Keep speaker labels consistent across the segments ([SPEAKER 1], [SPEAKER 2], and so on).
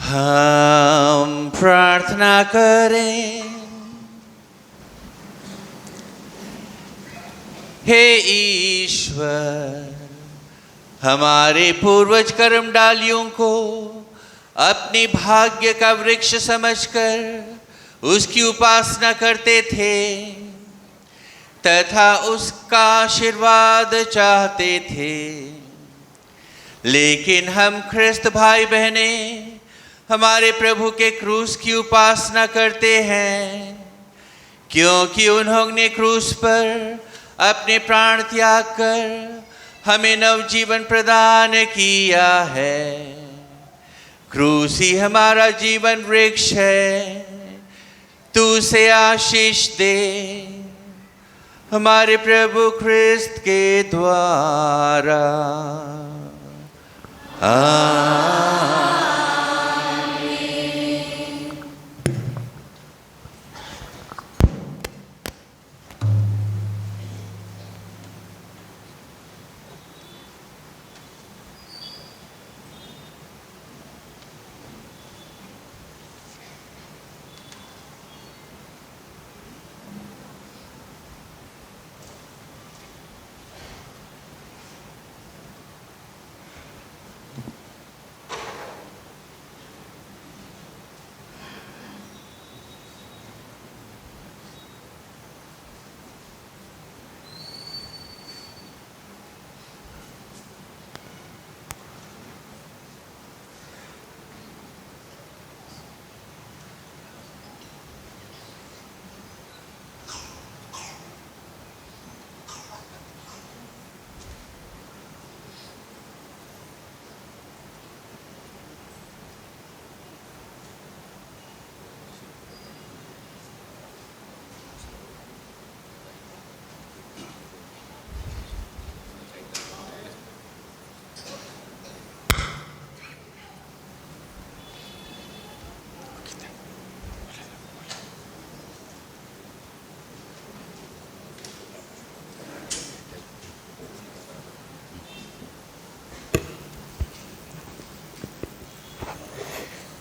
[SPEAKER 1] हम प्रार्थना करें। हे ईश्वर, हमारे पूर्वज कर्म डालियों को अपने भाग्य का वृक्ष समझकर उसकी उपासना करते थे तथा उसका आशीर्वाद चाहते थे, लेकिन हम ख्रिस्त भाई बहनें हमारे प्रभु के क्रूस की उपासना करते हैं, क्योंकि उन्होंने क्रूस पर अपने प्राण त्याग कर हमें नवजीवन प्रदान किया है। क्रूस ही हमारा जीवन वृक्ष है, तू उसे आशीष दे हमारे प्रभु ख्रिस्त के द्वारा। आमीन।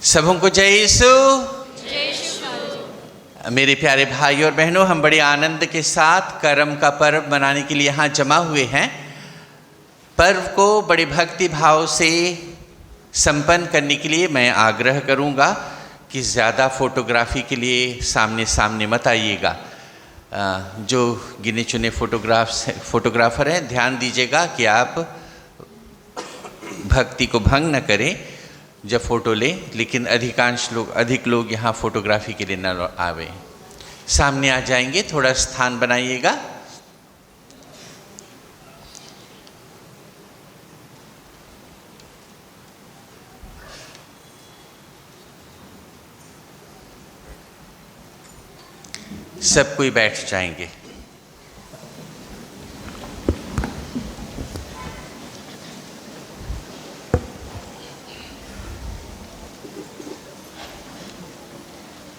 [SPEAKER 1] सबों को जय यीशु। मेरे प्यारे भाई और बहनों, हम बड़े आनंद के साथ करम का पर्व मनाने के लिए यहाँ जमा हुए हैं। पर्व को बड़े भक्ति भाव से संपन्न करने के लिए मैं आग्रह करूँगा कि ज़्यादा फोटोग्राफी के लिए सामने सामने मत आइएगा। जो गिने चुने फोटोग्राफर हैं, ध्यान दीजिएगा कि आप भक्ति को भंग न करें जब फ़ोटो लें, लेकिन अधिक लोग यहाँ फ़ोटोग्राफी के लिए न आवे। सामने आ जाएंगे, थोड़ा स्थान बनाइएगा। सब कोई बैठ जाएंगे।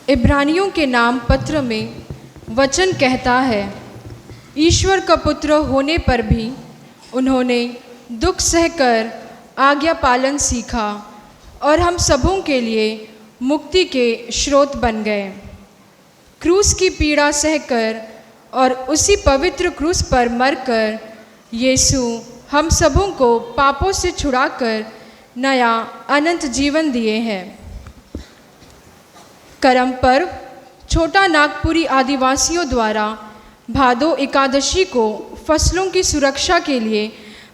[SPEAKER 2] इब्रानियों के नाम पत्र में वचन कहता है, ईश्वर का पुत्र होने पर भी उन्होंने दुख सहकर आज्ञा पालन सीखा और हम सबों के लिए मुक्ति के स्रोत बन गए। क्रूस की पीड़ा सहकर और उसी पवित्र क्रूस पर मरकर यीशु हम सबों को पापों से छुड़ाकर नया अनंत जीवन दिए हैं। करम पर्व छोटा नागपुरी आदिवासियों द्वारा भादो एकादशी को फसलों की सुरक्षा के लिए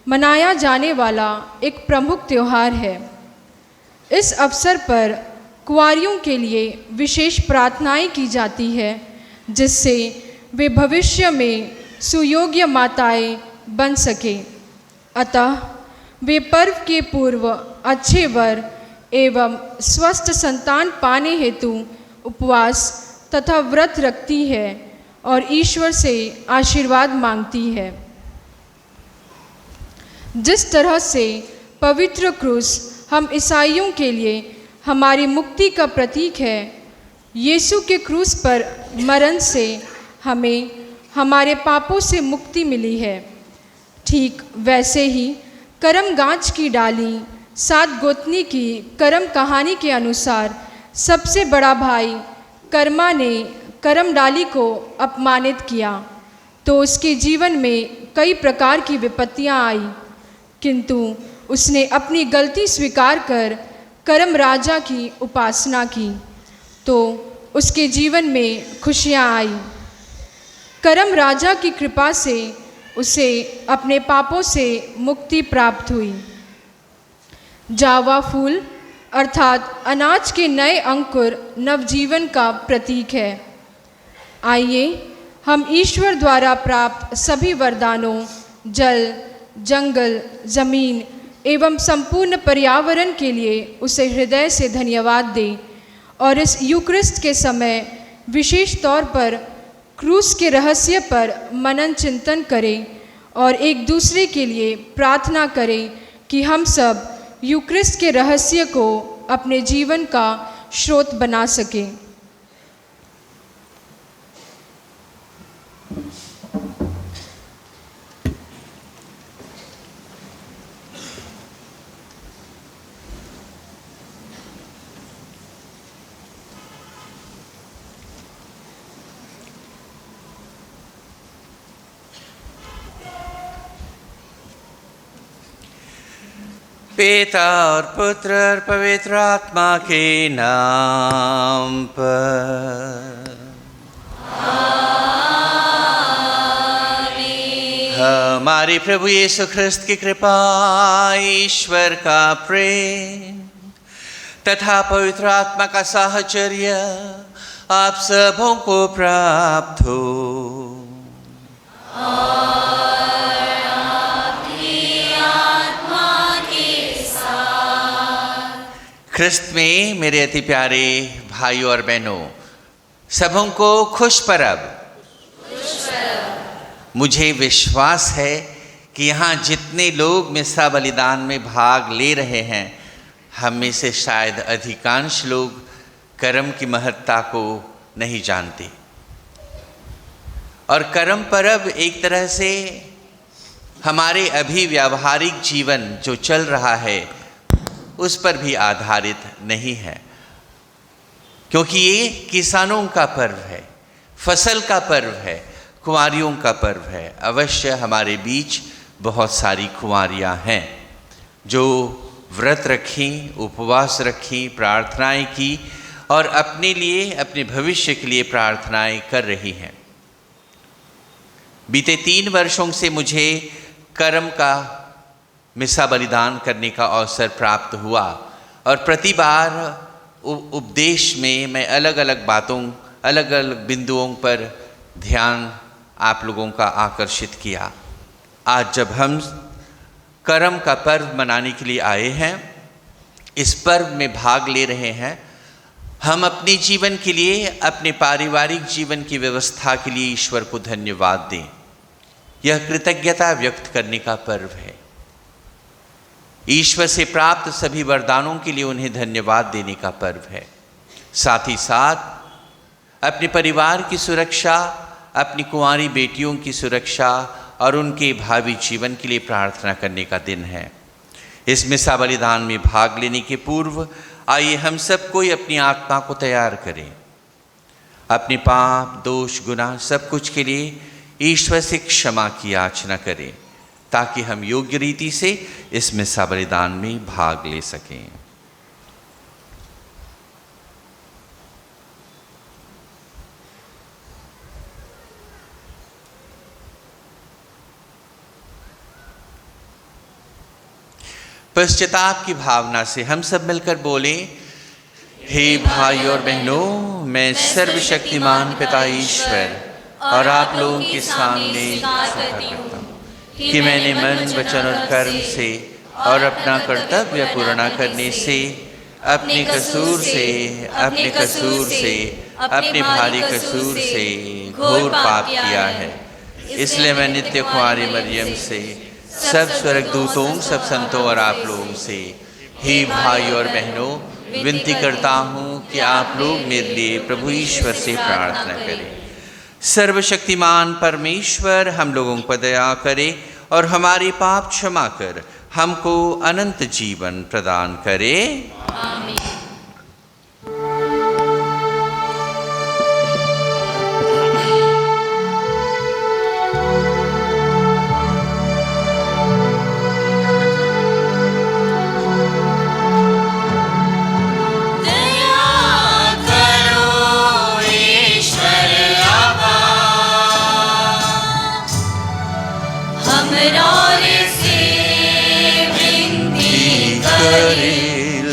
[SPEAKER 2] मनाया जाने वाला एक प्रमुख त्यौहार है। इस अवसर पर कुंवारियों के लिए विशेष प्रार्थनाएं की जाती है, जिससे वे भविष्य में सुयोग्य माताएं बन सके। अतः वे पर्व के पूर्व अच्छे वर एवं स्वस्थ संतान पाने हेतु उपवास तथा व्रत रखती है और ईश्वर से आशीर्वाद मांगती है। जिस तरह से पवित्र क्रूस हम ईसाइयों के लिए हमारी मुक्ति का प्रतीक है, यीशु के क्रूस पर मरण से हमें हमारे पापों से मुक्ति मिली है। ठीक वैसे ही करम गांच की डाली 7 गोतनी की करम कहानी के अनुसार सबसे बड़ा भाई कर्मा ने करम डाली को अपमानित किया तो उसके जीवन में कई प्रकार की विपत्तियां आई, किंतु उसने अपनी गलती स्वीकार कर करम राजा की उपासना की तो उसके जीवन में खुशियां आई। करम राजा की कृपा से उसे अपने पापों से मुक्ति प्राप्त हुई। जावा फूल अर्थात अनाज के नए अंकुर नवजीवन का प्रतीक है। आइए हम ईश्वर द्वारा प्राप्त सभी वरदानों, जल, जंगल, जमीन एवं संपूर्ण पर्यावरण के लिए उसे हृदय से धन्यवाद दें और इस यूक्रिस्ट के समय विशेष तौर पर क्रूस के रहस्य पर मनन चिंतन करें और एक दूसरे के लिए प्रार्थना करें कि हम सब यूक्रिस्ट के रहस्य को अपने जीवन का स्रोत बना सकें।
[SPEAKER 1] पिता और पुत्र और पवित्र आत्मा के नाम पर हमारे प्रभु यीशु ख्रिस्त की कृपा, ईश्वर का प्रेम तथा पवित्र आत्मा का साहचर्य आप सबों को प्राप्त हो। ख्रिस्त में मेरे अति प्यारे भाइयों और बहनों, सबों को खुश परब। मुझे विश्वास है कि यहाँ जितने लोग मिस्सा बलिदान में भाग ले रहे हैं, हम में से शायद अधिकांश लोग कर्म की महत्ता को नहीं जानते। और कर्म परब एक तरह से हमारे अभी व्यावहारिक जीवन जो चल रहा है उस पर भी आधारित नहीं है, क्योंकि ये किसानों का पर्व है, फसल का पर्व है, कुंवारियों का पर्व है। अवश्य हमारे बीच बहुत सारी कुंवारियाँ हैं जो व्रत रखीं, उपवास रखीं, प्रार्थनाएं की और अपने लिए, अपने भविष्य के लिए प्रार्थनाएं कर रही हैं। बीते 3 वर्षों से मुझे कर्म का मिस्सा बलिदान करने का अवसर प्राप्त हुआ और प्रति बार उपदेश में मैं अलग अलग बातों, अलग अलग बिंदुओं पर ध्यान आप लोगों का आकर्षित किया। आज जब हम कर्म का पर्व मनाने के लिए आए हैं, इस पर्व में भाग ले रहे हैं, हम अपने जीवन के लिए, अपने पारिवारिक जीवन की व्यवस्था के लिए ईश्वर को धन्यवाद दें। यह कृतज्ञता व्यक्त करने का पर्व है। ईश्वर से प्राप्त सभी वरदानों के लिए उन्हें धन्यवाद देने का पर्व है। साथ ही साथ अपने परिवार की सुरक्षा, अपनी कुंवारी बेटियों की सुरक्षा और उनके भावी जीवन के लिए प्रार्थना करने का दिन है। इस मिस्सा बलिदान में भाग लेने के पूर्व आइए हम सब कोई अपनी आत्मा को तैयार करें। अपने पाप, दोष, गुनाह सब कुछ के लिए ईश्वर से क्षमा की याचना करें ताकि हम योग्य रीति से इस मिस्सा बलिदान में भाग ले सकें। पश्चाताप की भावना से हम सब मिलकर बोलें, हे भाई और बहनों, मैं सर्वशक्तिमान पिता ईश्वर और आप लोगों के सामने करता हूँ कि मैंने मन, वचन और कर्म से और अपना कर्तव्य पूर्ण करने से अपने कसूर से अपने भारी कसूर से घोर पाप किया है। इसलिए मैं नित्य कुंवारी मरियम से, सब स्वर्गदूतों, सब संतों और आप लोगों से, हे भाई और बहनों, विनती करता हूँ कि आप लोग मेरे लिए प्रभु ईश्वर से प्रार्थना करें। सर्वशक्तिमान परमेश्वर हम लोगों पर दया करे और हमारे पाप क्षमा कर हमको अनंत जीवन प्रदान करे।
[SPEAKER 3] आमीन।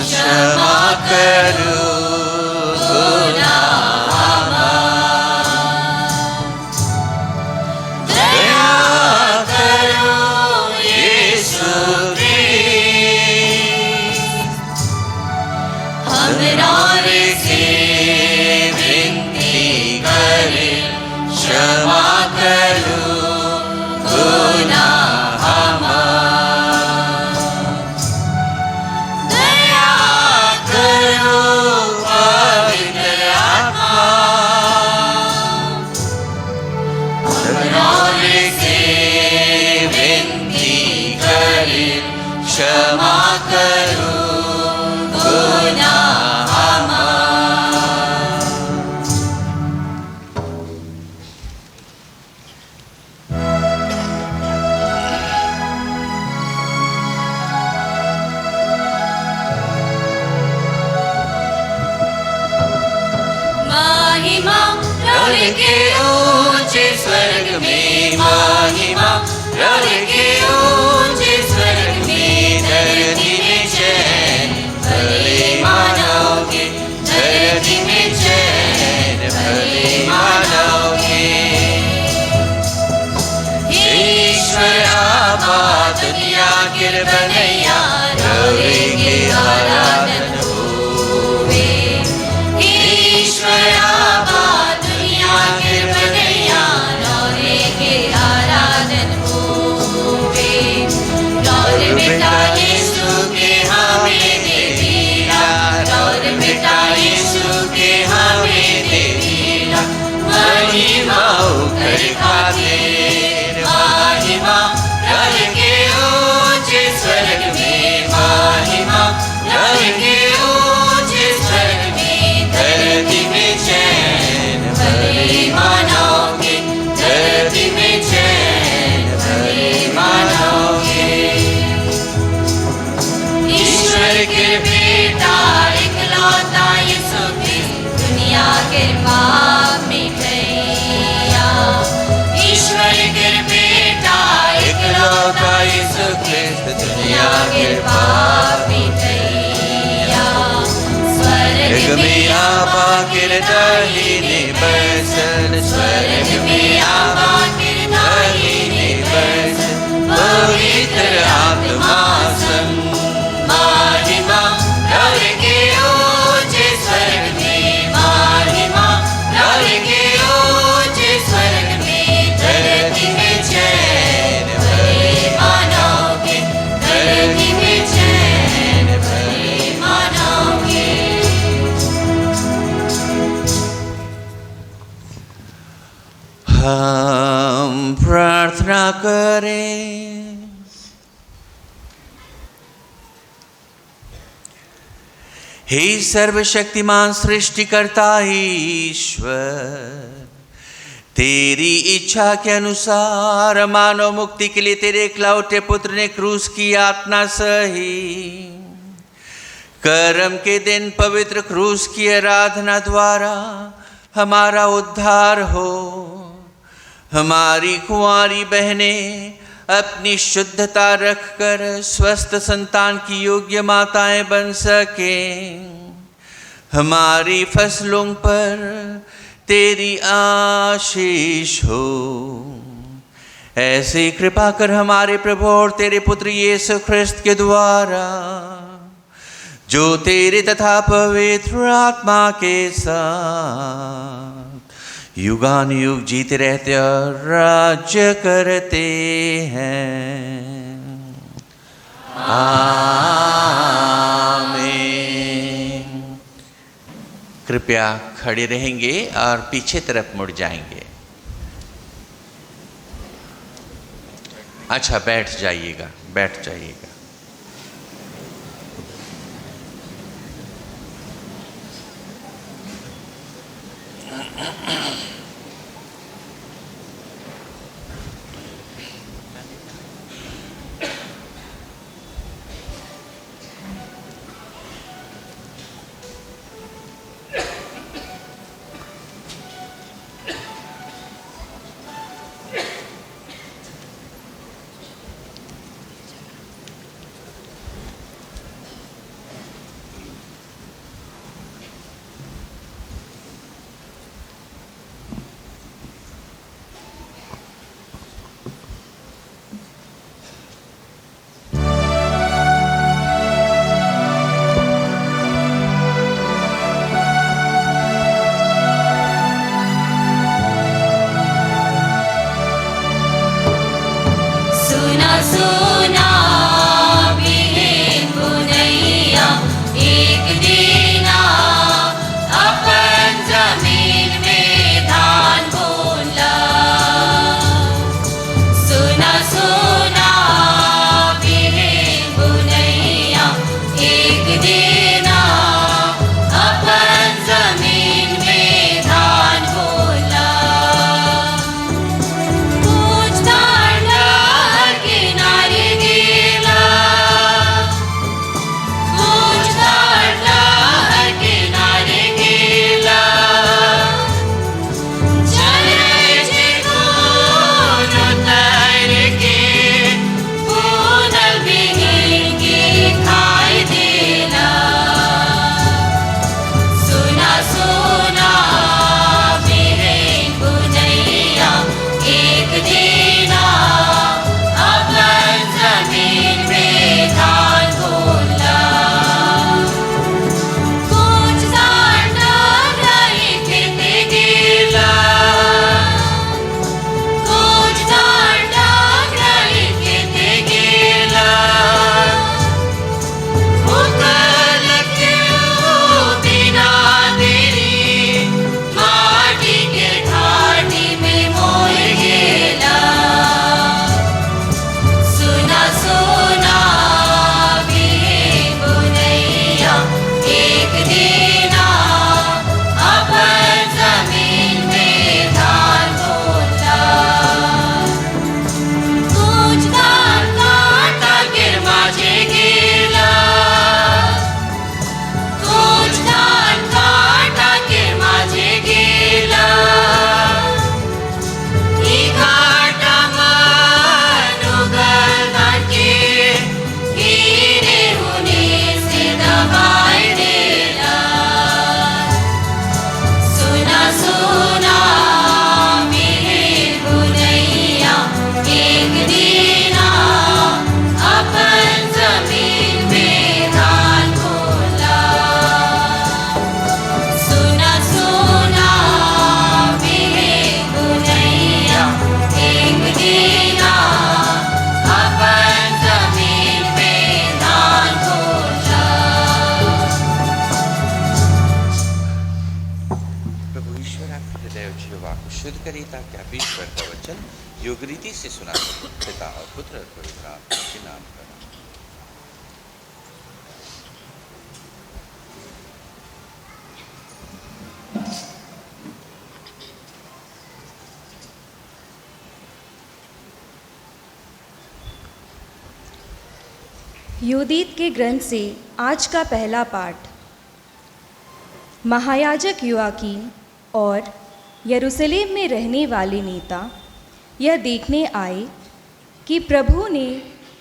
[SPEAKER 1] क्षमा करो गुनाह माफ। दया करो यीशु क्रिस्त, हमरारे से विनती करे, क्षमा करो गुनाह माफ। दया करो पवित्र आत्मा, हमरारे से विनती करे, क्षमा करो गुनाह माफ।
[SPEAKER 3] महिमा
[SPEAKER 1] रवि के ऊंचे स्वर्ग में, महिमा रवि के ऊंचे स्वर्ग में, धरती में चैन भले मानव के, धरती में चैन भले मानव के। ईश्वर आपा दुनिया गिर बनैया, रवि के आराधन होवे। ईश्वर आपा दुनिया गिर बनैया,
[SPEAKER 3] रवि के आराधन होवे। रवि बेटा यीशु के हमें दे दिया, रवि बेटा यीशु के हमें दे दिया।
[SPEAKER 1] महिमा कर खातिर, महिमा रवि के ऊंचे स्वर्ग में, महिमा रवि के ऊंचे स्वर्ग में, धरती में चैन भले मानव के, धरती में चैन भले मानव के।
[SPEAKER 3] ईश्वर के बेटा इकलौता यीशु क्रिस्त, दुनिया के पाप मिटैया। ईश्वर के बेटा
[SPEAKER 1] इकलौता यीशु क्रिस्त, दुनिया के
[SPEAKER 3] पाप मिटैया।
[SPEAKER 1] स्वर्ग में आपा के दाहिने बसन, स्वर्ग में आपा के दाहिने बसन, पवित्र आत्मा संग। महिमा रवि के ऊंचे स्वर्ग में, महिमा रवि के ऊंचे स्वर्ग में, धरती में चैन भले मानव के, धरती में चैन भले
[SPEAKER 3] मानव के।
[SPEAKER 1] हम प्रार्थना करें। हे सर्वशक्तिमान सृष्टिकर्ता ईश्वर, तेरी इच्छा के अनुसार मानव मुक्ति के लिए तेरे इकलौते पुत्र ने क्रूस की यातना सही। करम के दिन पवित्र क्रूस की आराधना द्वारा हमारा उद्धार हो। हमारी कुंवारी बहनें अपनी शुद्धता रखकर स्वस्थ संतान की योग्य माताएं बन सकें। हमारी फसलों पर तेरी आशीष हो। ऐसी कृपा कर हमारे प्रभु और तेरे पुत्र यीशु ख्रिस्त के द्वारा, जो तेरे तथा पवित्र आत्मा के साथ युगान युग जीते रहते और राज्य करते हैं। आमीन। कृपया खड़े रहेंगे और पीछे तरफ मुड़ जाएंगे। अच्छा, बैठ जाइएगा, बैठ जाइएगा। करिए ताकि आप ईश्वर का वचन योग्य रीति से सुना सकें। पिता और पुत्र और पवित्र आत्मा के नाम पर।
[SPEAKER 4] यूदीत के ग्रंथ से आज का पहला पाठ। महायाजक योआकीम और यरूशलेम में रहने वाले नेता यह देखने आए कि प्रभु ने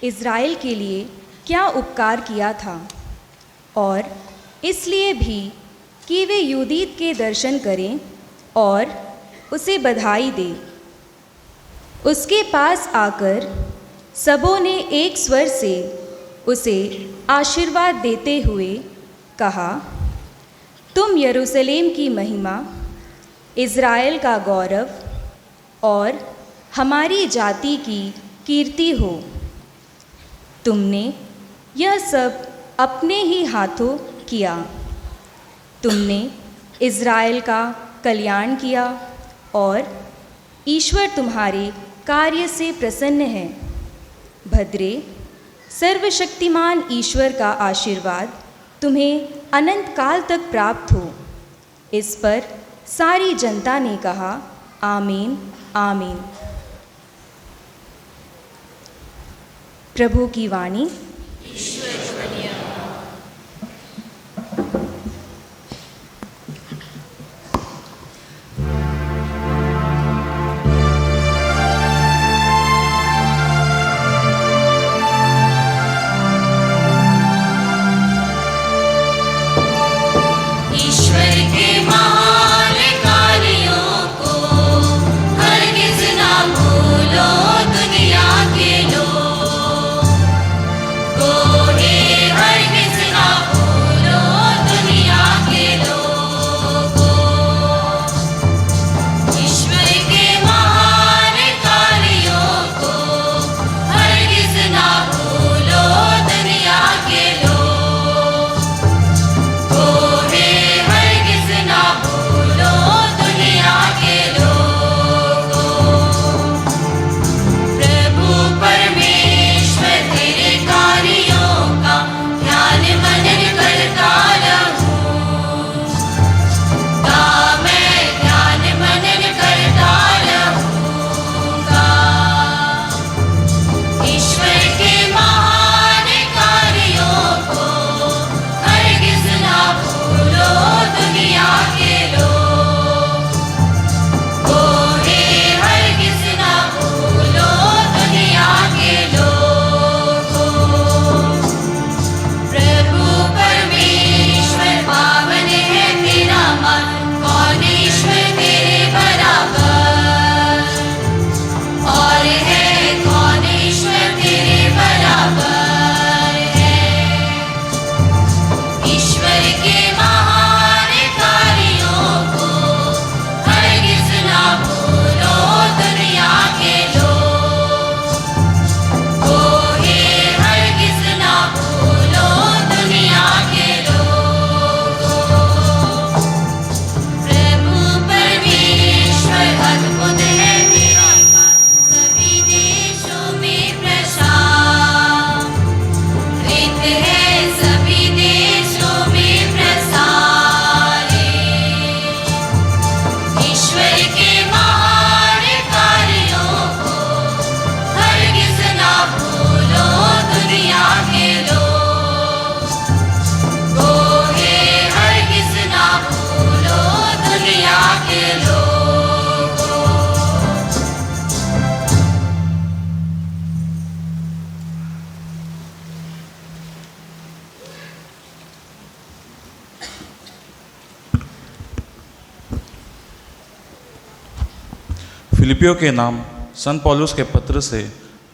[SPEAKER 4] इज़राइल के लिए क्या उपकार किया था, और इसलिए भी कि वे यूदीत के दर्शन करें और उसे बधाई दें। उसके पास आकर सबों ने एक स्वर से उसे आशीर्वाद देते हुए कहा, तुम यरूशलेम की महिमा, इज़राइल का गौरव और हमारी जाति की कीर्ति हो। तुमने यह सब अपने ही हाथों किया। तुमने इज़राइल का कल्याण किया और ईश्वर तुम्हारे कार्य से प्रसन्न है। भद्रे, सर्वशक्तिमान ईश्वर का आशीर्वाद तुम्हें अनंत काल तक प्राप्त हो। इस पर सारी जनता ने कहा, आमीन आमीन। प्रभु की वाणी।
[SPEAKER 5] फिलिपियों के नाम संत पौलुस के पत्र से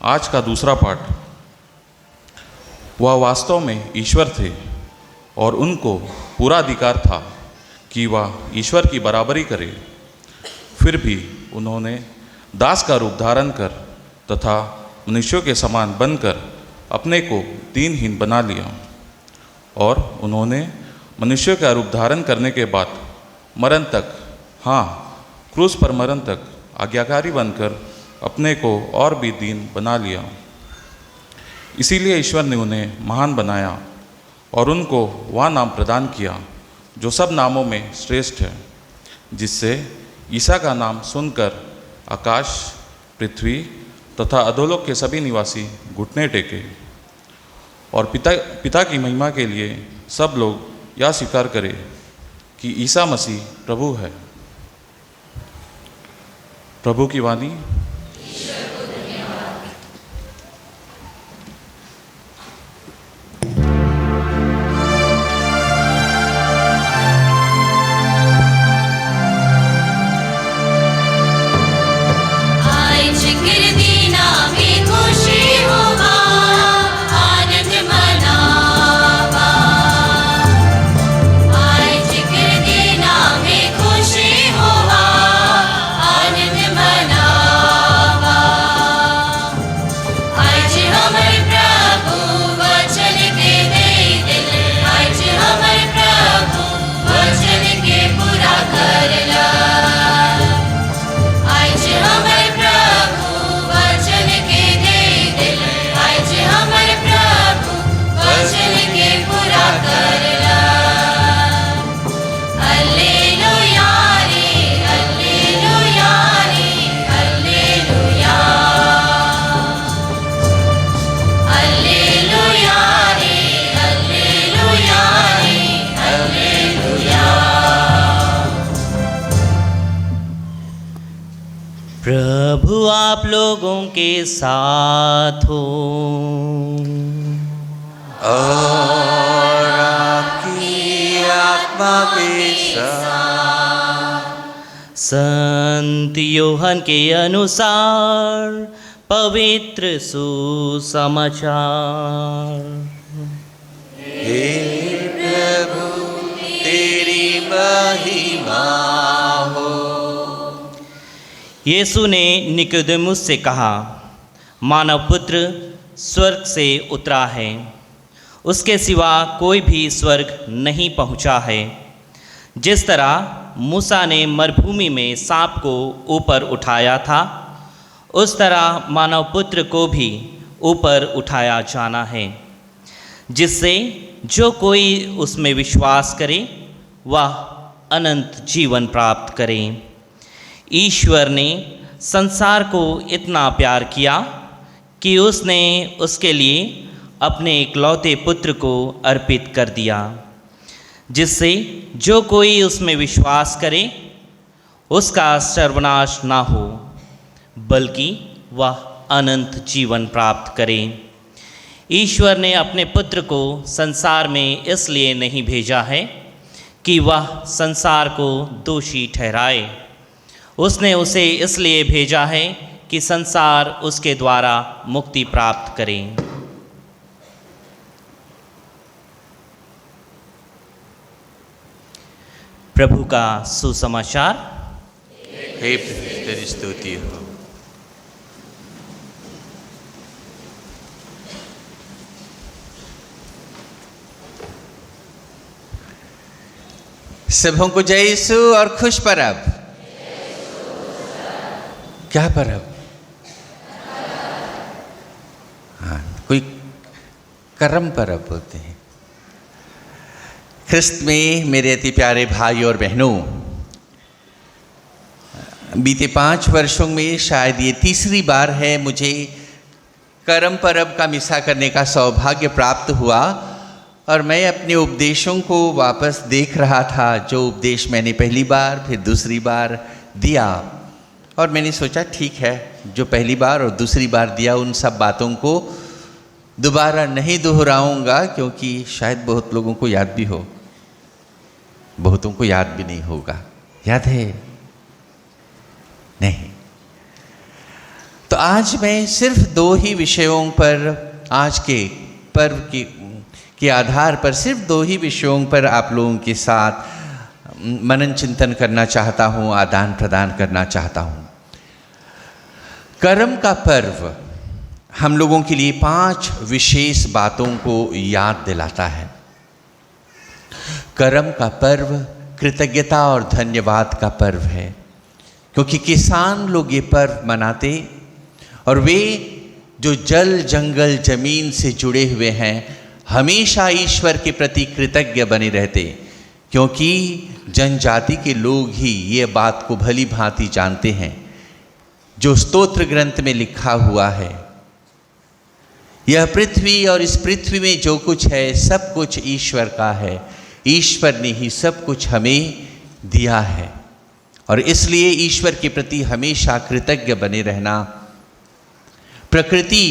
[SPEAKER 5] आज का दूसरा पाठ। वह वास्तव में ईश्वर थे और उनको पूरा अधिकार था कि वह ईश्वर की बराबरी करे। फिर भी उन्होंने दास का रूप धारण कर तथा मनुष्यों के समान बनकर अपने को दीनहीन बना लिया, और उन्होंने मनुष्यों का रूप धारण करने के बाद मरण तक, हाँ क्रूस पर मरण तक आज्ञाकारी बनकर अपने को और भी दीन बना लिया। इसीलिए ईश्वर ने उन्हें महान बनाया और उनको वह नाम प्रदान किया जो सब नामों में श्रेष्ठ है, जिससे ईसा का नाम सुनकर आकाश, पृथ्वी तथा अधोलोक के सभी निवासी घुटने टेके और पिता की महिमा के लिए सब लोग यह स्वीकार करें कि ईसा मसीह प्रभु है। प्रभु की वाणी।
[SPEAKER 6] प्रभु आप लोगों के साथ हो
[SPEAKER 1] और आपकी आत्मा के साथ।
[SPEAKER 6] संत यूहन्ना के अनुसार पवित्र सुसमाचार।
[SPEAKER 1] हे प्रभु तेरी महिमा हो।
[SPEAKER 6] यीशु ने निकोदेमुस से कहा, मानव पुत्र स्वर्ग से उतरा है, उसके सिवा कोई भी स्वर्ग नहीं पहुंचा है। जिस तरह मूसा ने मरुभूमि में सांप को ऊपर उठाया था, उस तरह मानव पुत्र को भी ऊपर उठाया जाना है, जिससे जो कोई उसमें विश्वास करे वह अनंत जीवन प्राप्त करे। ईश्वर ने संसार को इतना प्यार किया कि उसने उसके लिए अपने इकलौते पुत्र को अर्पित कर दिया, जिससे जो कोई उसमें विश्वास करे उसका सर्वनाश ना हो, बल्कि वह अनंत जीवन प्राप्त करे। ईश्वर ने अपने पुत्र को संसार में इसलिए नहीं भेजा है कि वह संसार को दोषी ठहराए, उसने उसे इसलिए भेजा है कि संसार उसके द्वारा मुक्ति प्राप्त करे। प्रभु का सुसमाचार।
[SPEAKER 1] हे तेरी स्तुति हो। सबों को जय यीशु और खुश परब। क्या परब? हाँ, कोई करम परब होते हैं। ख्रिस्त में मेरे अति प्यारे भाई और बहनों, बीते 5 वर्षों में शायद ये तीसरी बार है मुझे करम परब का मिसा करने का सौभाग्य प्राप्त हुआ, और मैं अपने उपदेशों को वापस देख रहा था, जो उपदेश मैंने पहली बार फिर दूसरी बार दिया, और मैंने सोचा ठीक है, जो पहली बार और दूसरी बार दिया उन सब बातों को दोबारा नहीं दोहराऊंगा, क्योंकि शायद बहुत लोगों को याद भी हो, बहुतों को याद भी नहीं होगा। याद है? नहीं। तो आज मैं सिर्फ 2 ही विषयों पर, आज के पर्व के आधार पर सिर्फ 2 ही विषयों पर आप लोगों के साथ मनन चिंतन करना चाहता हूँ, आदान प्रदान करना चाहता हूँ। करम का पर्व हम लोगों के लिए 5 विशेष बातों को याद दिलाता है। करम का पर्व कृतज्ञता और धन्यवाद का पर्व है। क्योंकि किसान लोग ये पर्व मनाते और वे जो जल जंगल जमीन से जुड़े हुए हैं हमेशा ईश्वर के प्रति कृतज्ञ बने रहते, क्योंकि जनजाति के लोग ही ये बात को भली भांति जानते हैं जो स्तोत्र ग्रंथ में लिखा हुआ है, यह पृथ्वी और इस पृथ्वी में जो कुछ है सब कुछ ईश्वर का है, ईश्वर ने ही सब कुछ हमें दिया है और इसलिए ईश्वर के प्रति हमेशा कृतज्ञ बने रहना, प्रकृति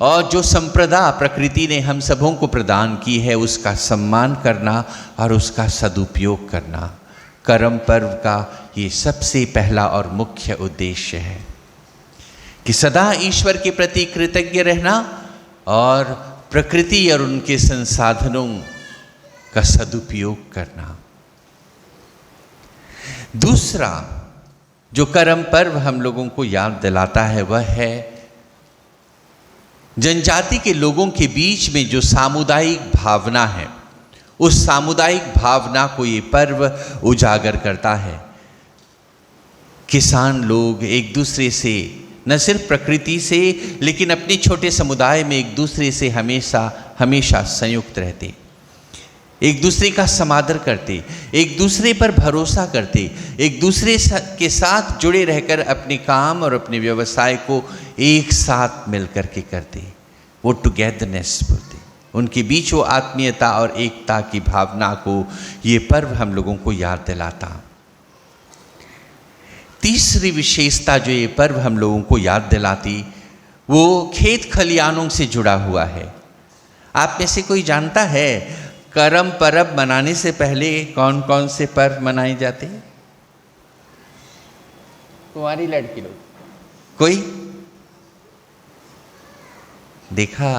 [SPEAKER 1] और जो संप्रदा प्रकृति ने हम सबों को प्रदान की है उसका सम्मान करना और उसका सदुपयोग करना, करम पर्व का ये सबसे पहला और मुख्य उद्देश्य है कि सदा ईश्वर के प्रति कृतज्ञ रहना और प्रकृति और उनके संसाधनों का सदुपयोग करना। दूसरा जो करम पर्व हम लोगों को याद दिलाता है वह है जनजाति के लोगों के बीच में जो सामुदायिक भावना है, उस सामुदायिक भावना को ये पर्व उजागर करता है। किसान लोग एक दूसरे से न सिर्फ प्रकृति से लेकिन अपने छोटे समुदाय में एक दूसरे से हमेशा संयुक्त रहते, एक दूसरे का समादर करते, एक दूसरे पर भरोसा करते, एक दूसरे के साथ जुड़े रहकर अपने काम और अपने व्यवसाय को एक साथ मिल कर के करते, वो टुगेदरनेस बोलते। उनके बीच वो आत्मीयता और एकता की भावना को ये पर्व हम लोगों को याद दिलाता। तीसरी विशेषता जो ये पर्व हम लोगों को याद दिलाती वो खेत खलियानों से जुड़ा हुआ है। आप में से कोई जानता है करम पर्व मनाने से पहले कौन कौन से पर्व मनाए जाते हैं? कुंवारी लड़की लोग, कोई देखा?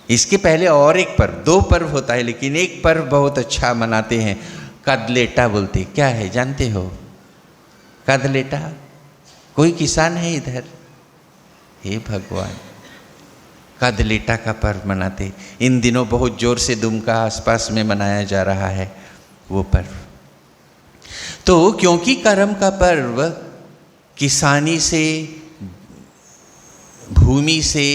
[SPEAKER 1] इसके पहले और एक पर्व, दो पर्व होता है लेकिन एक पर्व बहुत अच्छा मनाते हैं, कदलेटा बोलते। क्या है जानते हो कदलेटा? कोई किसान है इधर? हे भगवान, कदलेटा का पर्व मनाते। इन दिनों बहुत जोर से दुमका आसपास में मनाया जा रहा है वो पर्व। तो क्योंकि करम का पर्व किसानी से, भूमि से,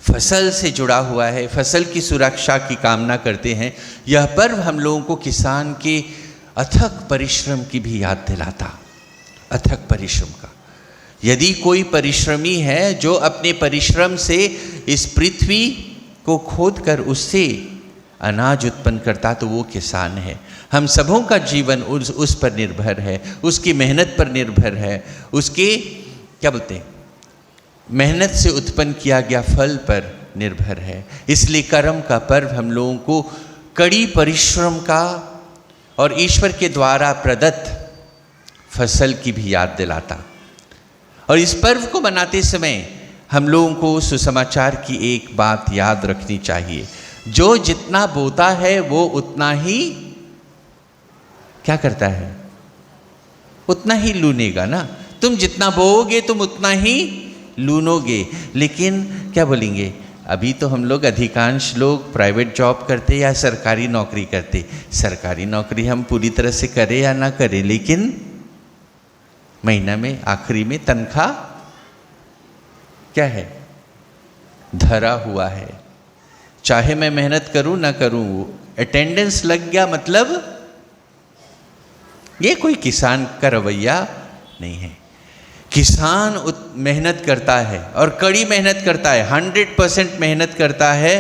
[SPEAKER 1] फसल से जुड़ा हुआ है, फसल की सुरक्षा की कामना करते हैं, यह पर्व हम लोगों को किसान के अथक परिश्रम की भी याद दिलाता, अथक परिश्रम का। यदि कोई परिश्रमी है जो अपने परिश्रम से इस पृथ्वी को खोद कर उससे अनाज उत्पन्न करता तो वो किसान है। हम सबों का जीवन उस पर निर्भर है, उसकी मेहनत पर निर्भर है, उसके क्या बोलते हैं मेहनत से उत्पन्न किया गया फल पर निर्भर है। इसलिए करम का पर्व हम लोगों को कड़ी परिश्रम का और ईश्वर के द्वारा प्रदत्त फसल की भी याद दिलाता। और इस पर्व को मनाते समय हम लोगों को सुसमाचार की एक बात याद रखनी चाहिए, जो जितना बोता है वो उतना ही क्या करता है, उतना ही लूनेगा ना। तुम जितना बोओगे तुम उतना ही लूनोगे। लेकिन क्या बोलेंगे, अभी तो हम लोग अधिकांश लोग प्राइवेट जॉब करते या सरकारी नौकरी करते। सरकारी नौकरी हम पूरी तरह से करें या ना करें, लेकिन महीना में आखिरी में तनख्वाह क्या है, धरा हुआ है। चाहे मैं मेहनत करूं ना करूं, अटेंडेंस लग गया मतलब ये कोई किसान का रवैया नहीं है। किसान मेहनत करता है और कड़ी मेहनत करता है, 100% मेहनत करता है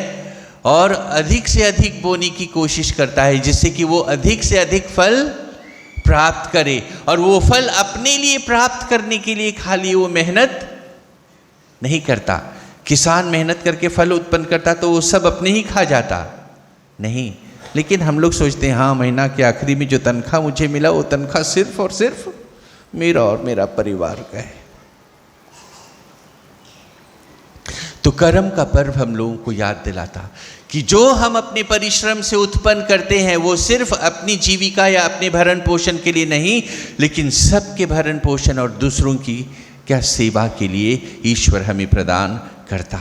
[SPEAKER 1] और अधिक से अधिक बोने की कोशिश करता है जिससे कि वो अधिक से अधिक फल प्राप्त करे। और वो फल अपने लिए प्राप्त करने के लिए खाली वो मेहनत नहीं करता। किसान मेहनत करके फल उत्पन्न करता तो वो सब अपने ही खा जाता नहीं, लेकिन हम लोग सोचते हैं हाँ महीना के आखिरी में जो तनख्वाह मुझे मिला वो तनख्वाह सिर्फ और सिर्फ मेरा और मेरा परिवार का है। तो कर्म का पर्व हम लोगों को याद दिलाता कि जो हम अपने परिश्रम से उत्पन्न करते हैं वो सिर्फ अपनी जीविका या अपने भरण पोषण के लिए नहीं, लेकिन सबके भरण पोषण और दूसरों की क्या सेवा के लिए ईश्वर हमें प्रदान करता।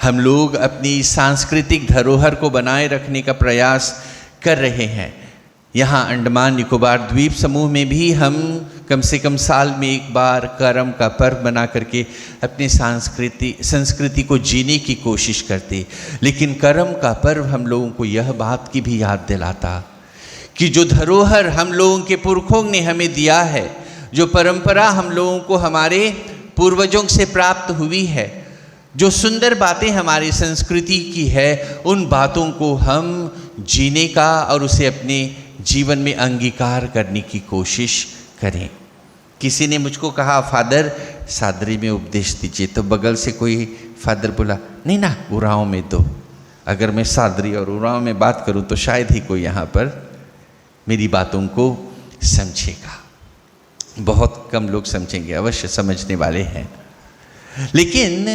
[SPEAKER 1] हम लोग अपनी सांस्कृतिक धरोहर को बनाए रखने का प्रयास कर रहे हैं। यहाँ अंडमान निकोबार द्वीप समूह में भी हम कम से कम साल में एक बार करम का पर्व बना करके अपनी संस्कृति को जीने की कोशिश करते। लेकिन करम का पर्व हम लोगों को यह बात की भी याद दिलाता कि जो धरोहर हम लोगों के पुरखों ने हमें दिया है, जो परंपरा हम लोगों को हमारे पूर्वजों से प्राप्त हुई है, जो सुंदर बातें हमारी संस्कृति की है, उन बातों को हम जीने का और उसे अपने जीवन में अंगीकार करने की कोशिश करें। किसी ने मुझको कहा, फादर सादरी में उपदेश दीजिए, तो बगल से कोई फादर बोला, नहीं ना, उराव में दो। अगर मैं सादरी और उराव में बात करूं तो शायद ही कोई यहाँ पर मेरी बातों को समझेगा। बहुत कम लोग समझेंगे, अवश्य समझने वाले हैं। लेकिन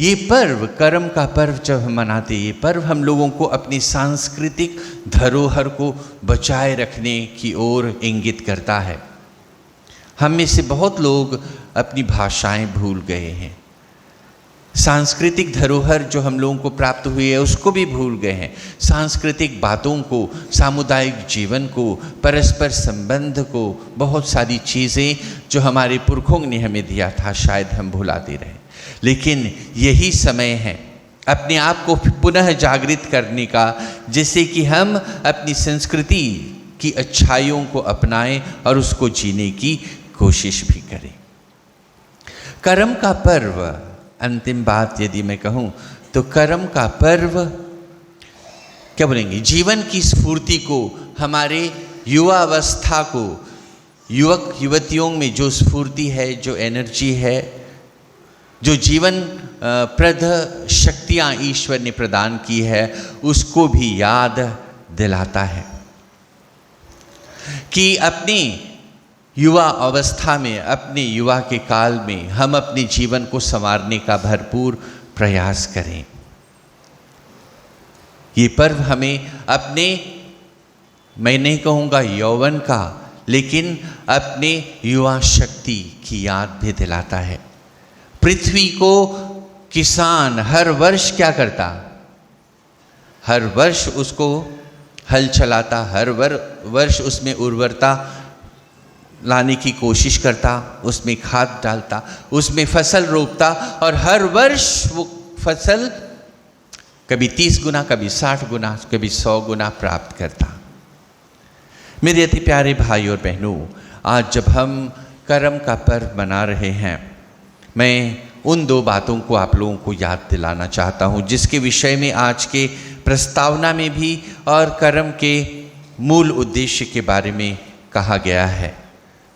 [SPEAKER 1] ये पर्व, करम का पर्व जब हम मनाते, ये पर्व हम लोगों को अपनी सांस्कृतिक धरोहर को बचाए रखने की ओर इंगित करता है। हम में से बहुत लोग अपनी भाषाएं भूल गए हैं, सांस्कृतिक धरोहर जो हम लोगों को प्राप्त हुई है उसको भी भूल गए हैं। सांस्कृतिक बातों को, सामुदायिक जीवन को, परस्पर संबंध को, बहुत सारी चीज़ें जो हमारे पुरखों ने हमें दिया था, शायद हम भुलाते रहे। लेकिन यही समय है अपने आप को पुनः जागृत करने का, जिससे कि हम अपनी संस्कृति की अच्छाइयों को अपनाएं और उसको जीने की कोशिश भी करें। करम का पर्व, अंतिम बात यदि मैं कहूँ तो करम का पर्व क्या बोलेंगे, जीवन की स्फूर्ति को, हमारे युवावस्था को, युवक युवतियों में जो स्फूर्ति है, जो एनर्जी है, जो जीवन प्रद शक्तियाँ ईश्वर ने प्रदान की है, उसको भी याद दिलाता है कि अपनी युवा अवस्था में, अपने युवा के काल में हम अपने जीवन को संवारने का भरपूर प्रयास करें। ये पर्व हमें अपने, मैं नहीं कहूँगा यौवन का, लेकिन अपने युवा शक्ति की याद भी दिलाता है। पृथ्वी को किसान हर वर्ष क्या करता, हर वर्ष उसको हल चलाता, हर वर्ष उसमें उर्वरता लाने की कोशिश करता, उसमें खाद डालता, उसमें फसल रोपता, और हर वर्ष वो फसल कभी 30 गुना, कभी 60 गुना, कभी 100 गुना प्राप्त करता। मेरे अति प्यारे भाई और बहनों, आज जब हम करम का पर्व मना रहे हैं, मैं उन दो बातों को आप लोगों को याद दिलाना चाहता हूँ, जिसके विषय में आज के प्रस्तावना में भी और करम के मूल उद्देश्य के बारे में कहा गया है।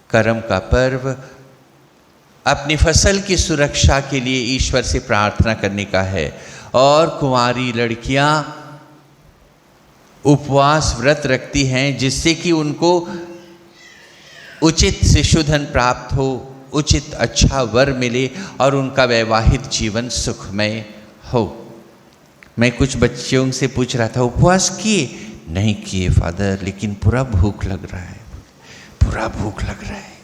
[SPEAKER 1] करम का पर्व अपनी फसल की सुरक्षा के लिए ईश्वर से प्रार्थना करने का है, और कुंवारी लड़कियां उपवास व्रत रखती हैं जिससे कि उनको उचित शिशुधन प्राप्त हो, उचित अच्छा वर मिले और उनका वैवाहिक जीवन सुखमय हो। मैं कुछ बच्चियों से पूछ रहा था, उपवास किए? नहीं किए फादर, लेकिन पूरा भूख लग रहा है, पूरा भूख लग रहा है।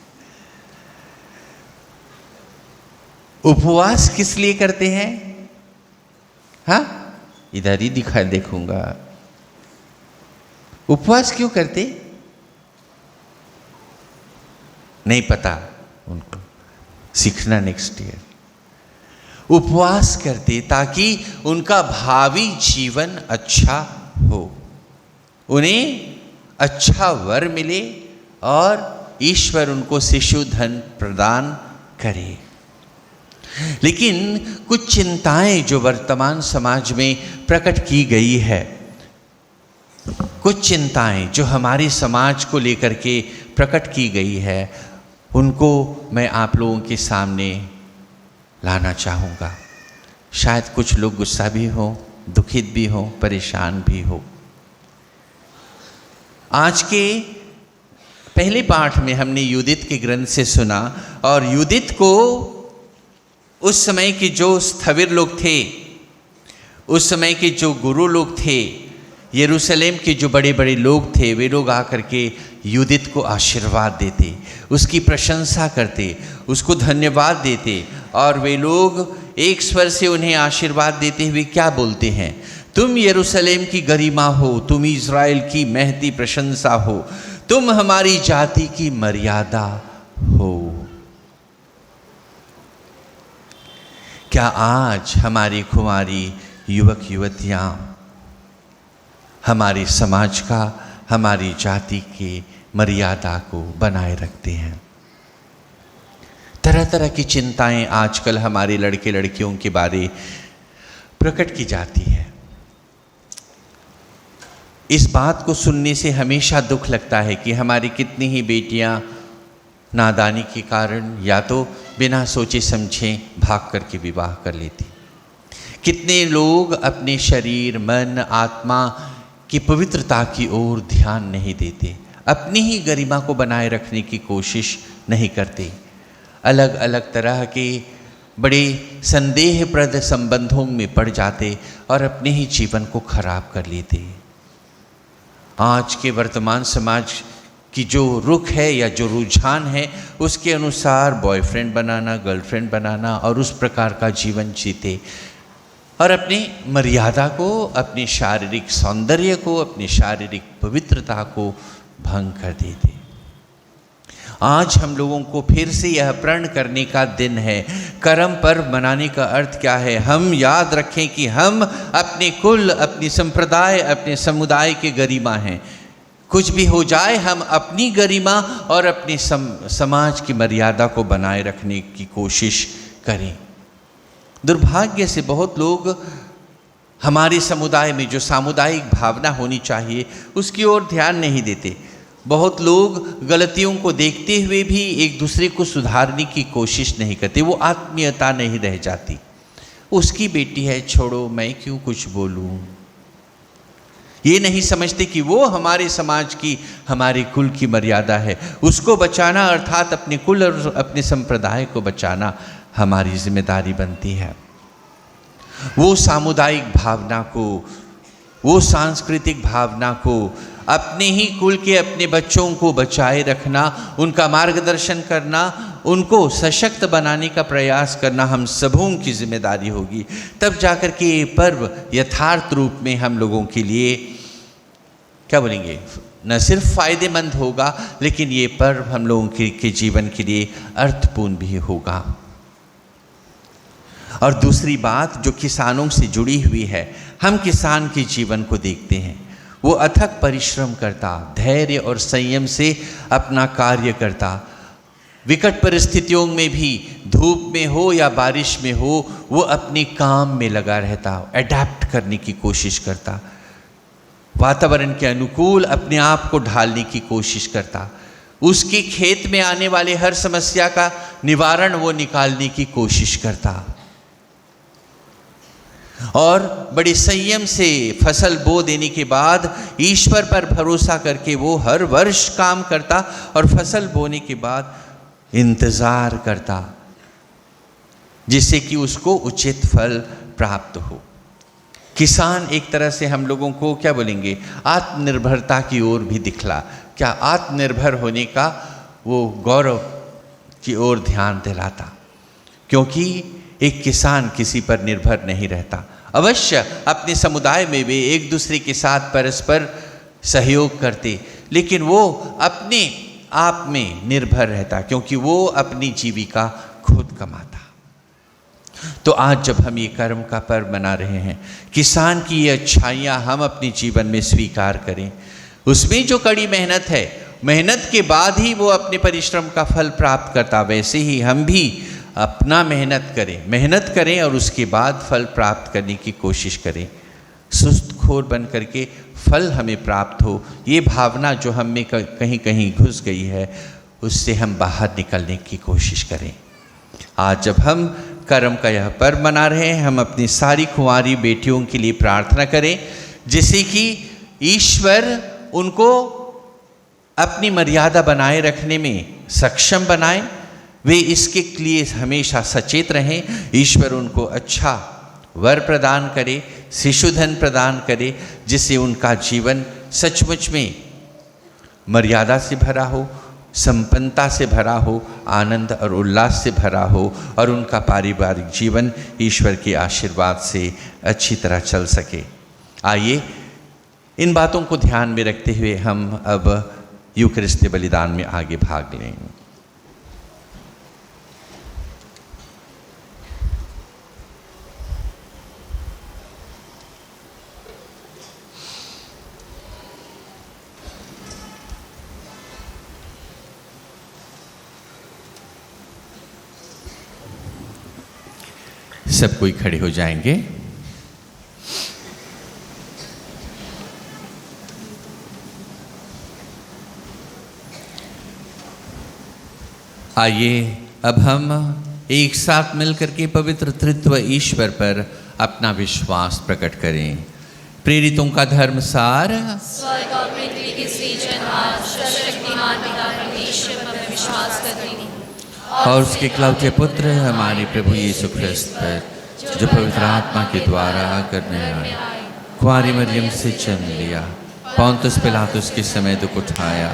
[SPEAKER 1] उपवास किस लिए करते हैं? हाँ, इधर ही देखूंगा। उपवास क्यों करते? नहीं पता उनको, सीखना नेक्स्ट ईयर। उपवास करते ताकि उनका भावी जीवन अच्छा हो, उन्हें अच्छा वर मिले और ईश्वर उनको शिशु धन प्रदान करे। लेकिन कुछ चिंताएं जो वर्तमान समाज में प्रकट की गई है, कुछ चिंताएं जो हमारे समाज को लेकर के प्रकट की गई है, उनको मैं आप लोगों के सामने लाना चाहूँगा। शायद कुछ लोग गुस्सा भी हो, दुखित भी हो, परेशान भी हो। आज के पहले पाठ में हमने यूदित के ग्रंथ से सुना, और यूदित को उस समय के जो स्थविर लोग थे, उस समय के जो गुरु लोग थे, यरूशलेम के जो बड़े बड़े लोग थे, वे लोग आकर के यूदित को आशीर्वाद देते, उसकी प्रशंसा करते, उसको धन्यवाद देते, और वे लोग एक स्वर से उन्हें आशीर्वाद देते हुए क्या बोलते हैं? तुम यरूशलेम की गरिमा हो, तुम इज़राइल की महती प्रशंसा हो, तुम हमारी जाति की मर्यादा हो। क्या आज हमारी कुंवारी युवक युवतियाँ हमारे समाज का, हमारी जाति के मर्यादा को बनाए रखते हैं? तरह तरह की चिंताएं आजकल हमारे लड़के लड़कियों के बारे प्रकट की जाती है। इस बात को सुनने से हमेशा दुख लगता है कि हमारी कितनी ही बेटियां नादानी के कारण या तो बिना सोचे समझे भाग करके विवाह कर लेती। कितने लोग अपने शरीर, मन, आत्मा की पवित्रता की ओर ध्यान नहीं देते, अपनी ही गरिमा को बनाए रखने की कोशिश नहीं करते, अलग अलग तरह के बड़े संदेहप्रद संबंधों में पड़ जाते और अपने ही जीवन को खराब कर लेते। आज के वर्तमान समाज की जो रुख है या जो रुझान है, उसके अनुसार बॉयफ्रेंड बनाना, गर्लफ्रेंड बनाना और उस प्रकार का जीवन जीते और अपनी मर्यादा को, अपनी शारीरिक सौंदर्य को, अपनी शारीरिक पवित्रता को भंग कर देते। आज हम लोगों को फिर से यह प्रण करने का दिन है। करम पर्व मनाने का अर्थ क्या है? हम याद रखें कि हम अपने कुल, अपनी संप्रदाय, अपने समुदाय के गरिमा हैं। कुछ भी हो जाए, हम अपनी गरिमा और अपने समाज की मर्यादा को बनाए रखने की कोशिश करें। दुर्भाग्य से बहुत लोग हमारे समुदाय में जो सामुदायिक भावना होनी चाहिए उसकी ओर ध्यान नहीं देते। बहुत लोग गलतियों को देखते हुए भी एक दूसरे को सुधारने की कोशिश नहीं करते। वो आत्मीयता नहीं रह जाती। उसकी बेटी है, छोड़ो, मैं क्यों कुछ बोलूं। ये नहीं समझते कि वो हमारे समाज की, हमारे कुल की मर्यादा है। उसको बचाना अर्थात अपने कुल और अपने संप्रदाय को बचाना हमारी जिम्मेदारी बनती है। वो सामुदायिक भावना को, वो सांस्कृतिक भावना को, अपने ही कुल के अपने बच्चों को बचाए रखना, उनका मार्गदर्शन करना, उनको सशक्त बनाने का प्रयास करना हम सबों की जिम्मेदारी होगी। तब जाकर के ये पर्व यथार्थ रूप में हम लोगों के लिए, क्या बोलेंगे, न सिर्फ फ़ायदेमंद होगा, लेकिन ये पर्व हम लोगों के जीवन के लिए अर्थपूर्ण भी होगा। और दूसरी बात जो किसानों से जुड़ी हुई है, हम किसान के जीवन को देखते हैं। वो अथक परिश्रम करता, धैर्य और संयम से अपना कार्य करता। विकट परिस्थितियों में भी, धूप में हो या बारिश में हो, वो अपने काम में लगा रहता, अडैप्ट करने की कोशिश करता, वातावरण के अनुकूल अपने आप को ढालने की कोशिश करता। उसके खेत में आने वाले हर समस्या का निवारण वो निकालने की कोशिश करता और बड़े संयम से फसल बो देने के बाद ईश्वर पर भरोसा करके वो हर वर्ष काम करता और फसल बोने के बाद इंतज़ार करता, जिससे कि उसको उचित फल प्राप्त हो। किसान एक तरह से हम लोगों को, क्या बोलेंगे, आत्मनिर्भरता की ओर भी दिखला। क्या आत्मनिर्भर होने का वो गौरव की ओर ध्यान दिलाता, क्योंकि एक किसान किसी पर निर्भर नहीं रहता। अवश्य अपने समुदाय में वे एक दूसरे के साथ परस्पर सहयोग करते, लेकिन वो अपने आप में निर्भर रहता, क्योंकि वो अपनी जीविका खुद कमाता। तो आज जब हम ये कर्म का पर्व मना रहे हैं, किसान की ये अच्छाइयाँ हम अपने जीवन में स्वीकार करें। उसमें जो कड़ी मेहनत है, मेहनत के बाद ही वो अपने परिश्रम का फल प्राप्त करता, वैसे ही हम भी अपना मेहनत करें और उसके बाद फल प्राप्त करने की कोशिश करें। सुस्तखोर बन करके फल हमें प्राप्त हो, ये भावना जो हम में कहीं कहीं घुस गई है, उससे हम बाहर निकलने की कोशिश करें। आज जब हम कर्म का यह पर्व मना रहे हैं, हम अपनी सारी कुंवारी बेटियों के लिए प्रार्थना करें, जिससे कि ईश्वर उनको अपनी मर्यादा बनाए रखने में सक्षम बनाए। वे इसके लिए हमेशा सचेत रहें। ईश्वर उनको अच्छा वर प्रदान करे, शिशुधन प्रदान करे, जिससे उनका जीवन सचमुच में मर्यादा से भरा हो, संपन्नता से भरा हो, आनंद और उल्लास से भरा हो और उनका पारिवारिक जीवन ईश्वर के आशीर्वाद से अच्छी तरह चल सके। आइए इन बातों को ध्यान में रखते हुए हम अब यूकरिस्ती बलिदान में आगे भाग लें। सब कोई खड़े हो जाएंगे। आइए अब हम एक साथ मिलकर के पवित्र त्रित्व ईश्वर पर अपना विश्वास प्रकट करें। प्रेरितों का धर्मसार।
[SPEAKER 3] स्वर्ग और पृथ्वी के सृजनहार सर्वशक्तिमान पिता परमेश्वर पर मैं विश्वास करती हूँ
[SPEAKER 1] और उसके इकलौते पुत्र हमारे प्रभु यीशु ख्रिस्त पर जो पवित्र आत्मा के द्वारा करने आए, कुंवारी मरियम से जन्म लिया, पौंतुस पिलातुस के समय दुख उठाया,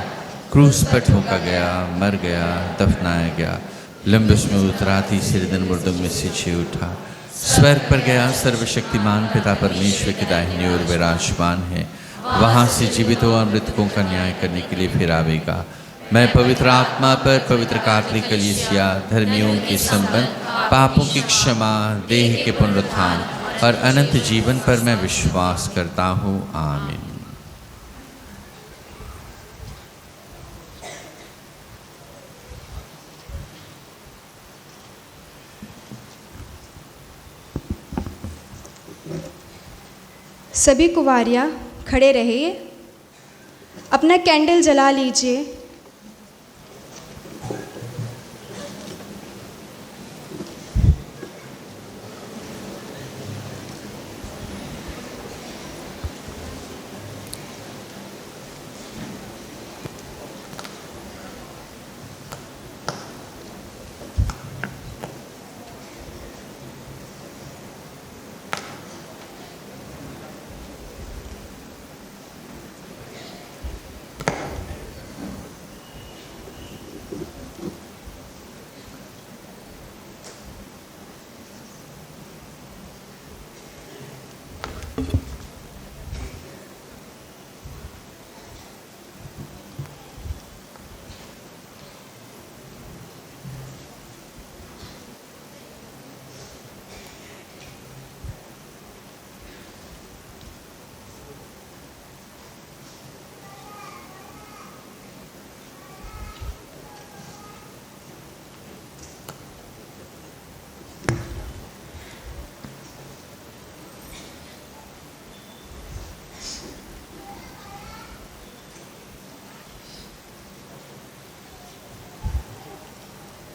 [SPEAKER 1] क्रूस पर ठोका गया, मर गया, दफनाया गया, लंबुस में उतरा, तीसरे दिन मुर्दों में से जी उठा, स्वर्ग पर गया, सर्वशक्तिमान पिता परमेश्वर के दाहिनी ओर विराजमान है, वहाँ से जीवितों और मृतकों का न्याय करने के लिए फिर आवेगा। मैं पवित्र आत्मा पर, पवित्र कैथोलिक कलीसिया, धर्मियों के संबंध, पापों की क्षमा, देह के पुनरुत्थान और अनंत जीवन पर मैं विश्वास करता हूँ। आमीन।
[SPEAKER 7] सभी कुंवारियाँ खड़े रहिए, अपना कैंडल जला लीजिए।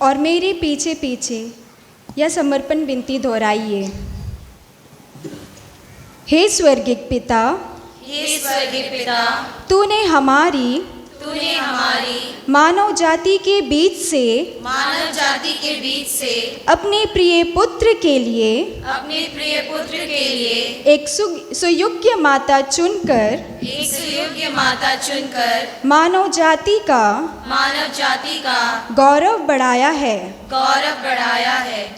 [SPEAKER 7] और मेरे पीछे पीछे यह समर्पण विनती दोहराइए। हे स्वर्गीय पिता,
[SPEAKER 3] हे स्वर्गीय पिता,
[SPEAKER 7] तूने हमारी मानव जाति के बीच से अपने प्रिय पुत्र के लिए एक सुयोग्य माता चुनकर मानव जाति का गौरव बढ़ाया है।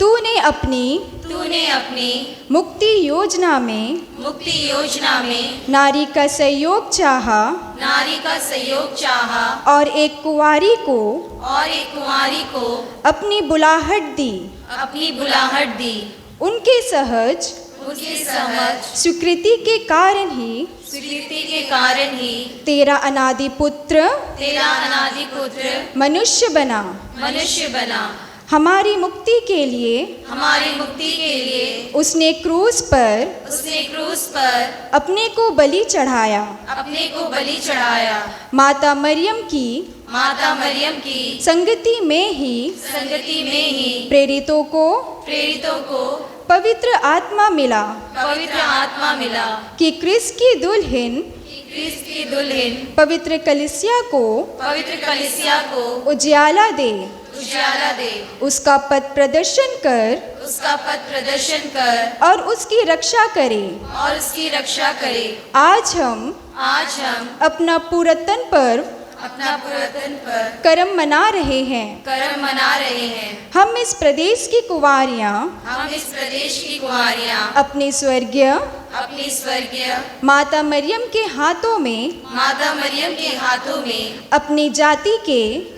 [SPEAKER 7] तूने अपनी मुक्ति योजना में नारी का सहयोग चाहा और एक कुंवारी को अपनी बुलाहट दी। उनके सहज स्वीकृति के कारण ही तेरा अनादि पुत्र मनुष्य बना। हमारी मुक्ति के लिए उसने क्रूस पर अपने को बलि चढ़ाया। माता मरियम की संगति में ही प्रेरितों को पवित्र आत्मा मिला कि क्रिस्त की दुल्हन पवित्र कलीसिया को उजियाला दे। उसका पथ प्रदर्शन कर और उसकी रक्षा करे। आज हम अपना पुरातन पर्व करम मना रहे हैं। हम इस प्रदेश की कुंवारियाँ अपने स्वर्गीय
[SPEAKER 3] अपनी स्वर्गीय
[SPEAKER 7] माता मरियम के हाथों में
[SPEAKER 3] माता मरियम के हाथों में
[SPEAKER 7] अपनी जाति के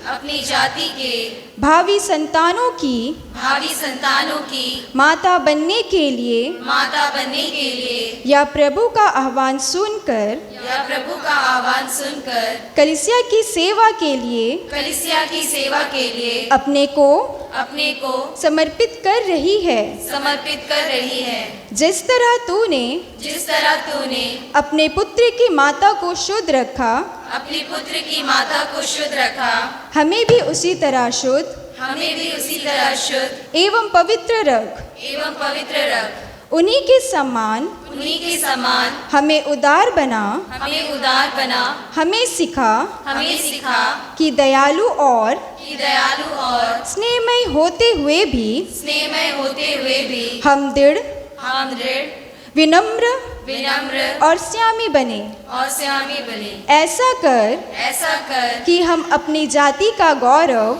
[SPEAKER 7] भावी संतानों की माता बनने के लिए या प्रभु का आह्वान सुनकर कलीसिया की सेवा के लिए अपने को समर्पित कर रही है। जिस तरह तूने अपने पुत्र की माता को शुद्ध रखा, हमें भी उसी तरह शुद्ध एवं पवित्र रख। उन्हीं के समान हमें उदार बना, हमें सिखा कि दयालु और स्नेहमय होते हुए भी हम दृढ़ विनम्र और संयमी बने। ऐसा कर कि हम अपनी जाति का गौरव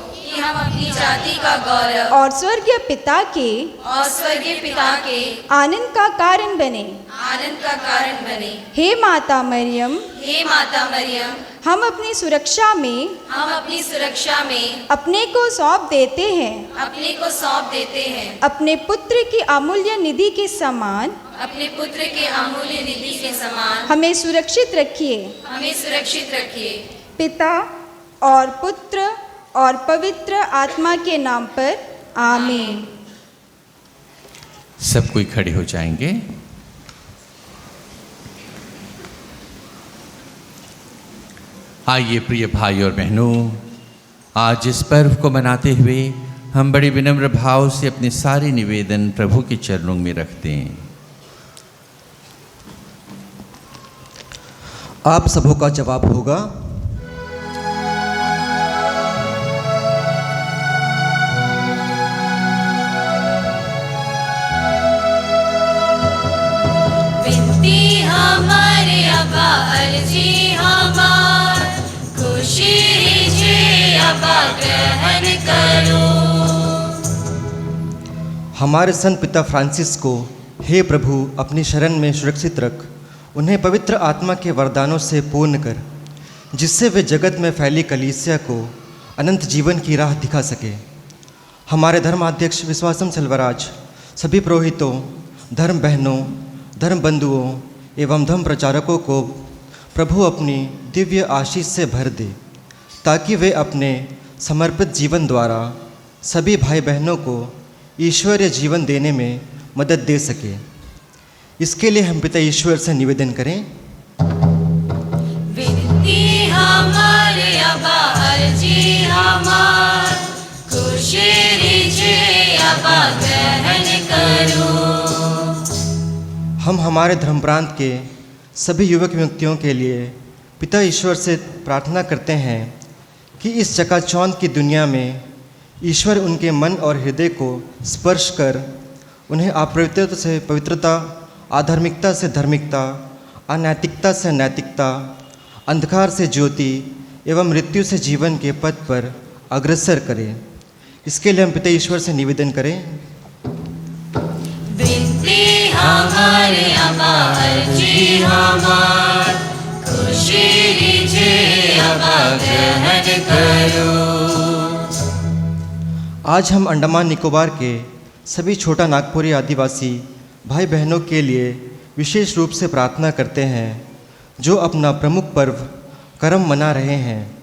[SPEAKER 7] और स्वर्गीय पिता के आनंद का कारण बने। हे माता मरियम, हम अपनी सुरक्षा में अपने को सौंप देते हैं। अपने पुत्र की अमूल्य निधि के समान हमें सुरक्षित रखिए। पिता और पुत्र और पवित्र आत्मा के नाम पर आमीन।
[SPEAKER 1] सब कोई खड़े हो जाएंगे। आइए प्रिय भाई और बहनों, आज इस पर्व को मनाते हुए हम बड़े विनम्र भाव से अपने सारे निवेदन प्रभु के चरणों में रखते हैं।
[SPEAKER 8] आप सबों का जवाब होगा।
[SPEAKER 3] विनती हमारे अबा, अर्जी हमार, खुशी लीजिए अबा, ग्रहण करो।
[SPEAKER 8] हमारे संत पिता फ्रांसिस को हे प्रभु अपनी शरण में सुरक्षित रख, उन्हें पवित्र आत्मा के वरदानों से पूर्ण कर, जिससे वे जगत में फैली कलीसिया को अनंत जीवन की राह दिखा सके। हमारे धर्माध्यक्ष विश्वासम सेल्वराज, सभी पुरोहितों, धर्म बहनों, धर्म बंधुओं एवं धर्म प्रचारकों को प्रभु अपनी दिव्य आशीष से भर दे, ताकि वे अपने समर्पित जीवन द्वारा सभी भाई बहनों को ईश्वरीय जीवन देने में मदद दे सके। इसके लिए हम पिता ईश्वर से निवेदन करें।
[SPEAKER 3] विनती हमारे अबा, अर्जी हमार, खुशी लीजिए अबा, ग्रहण करो।
[SPEAKER 8] हम हमारे धर्म प्रांत के सभी युवक युवतियों के लिए पिता ईश्वर से प्रार्थना करते हैं कि इस चकाचौंध की दुनिया में ईश्वर उनके मन और हृदय को स्पर्श कर उन्हें अपवित्रता से पवित्रता, आधार्मिकता से धार्मिकता, अनैतिकता से नैतिकता, अंधकार से ज्योति एवं मृत्यु से जीवन के पथ पर अग्रसर करें। इसके लिए हम पिता ईश्वर से निवेदन करें।
[SPEAKER 3] विनती हमारे अबा, अर्जी हमार, खुशी लीजिए अबा, ग्रहण करो।
[SPEAKER 8] आज हम अंडमान निकोबार के सभी छोटा नागपुरी आदिवासी भाई बहनों के लिए विशेष रूप से प्रार्थना करते हैं, जो अपना प्रमुख पर्व करम मना रहे हैं,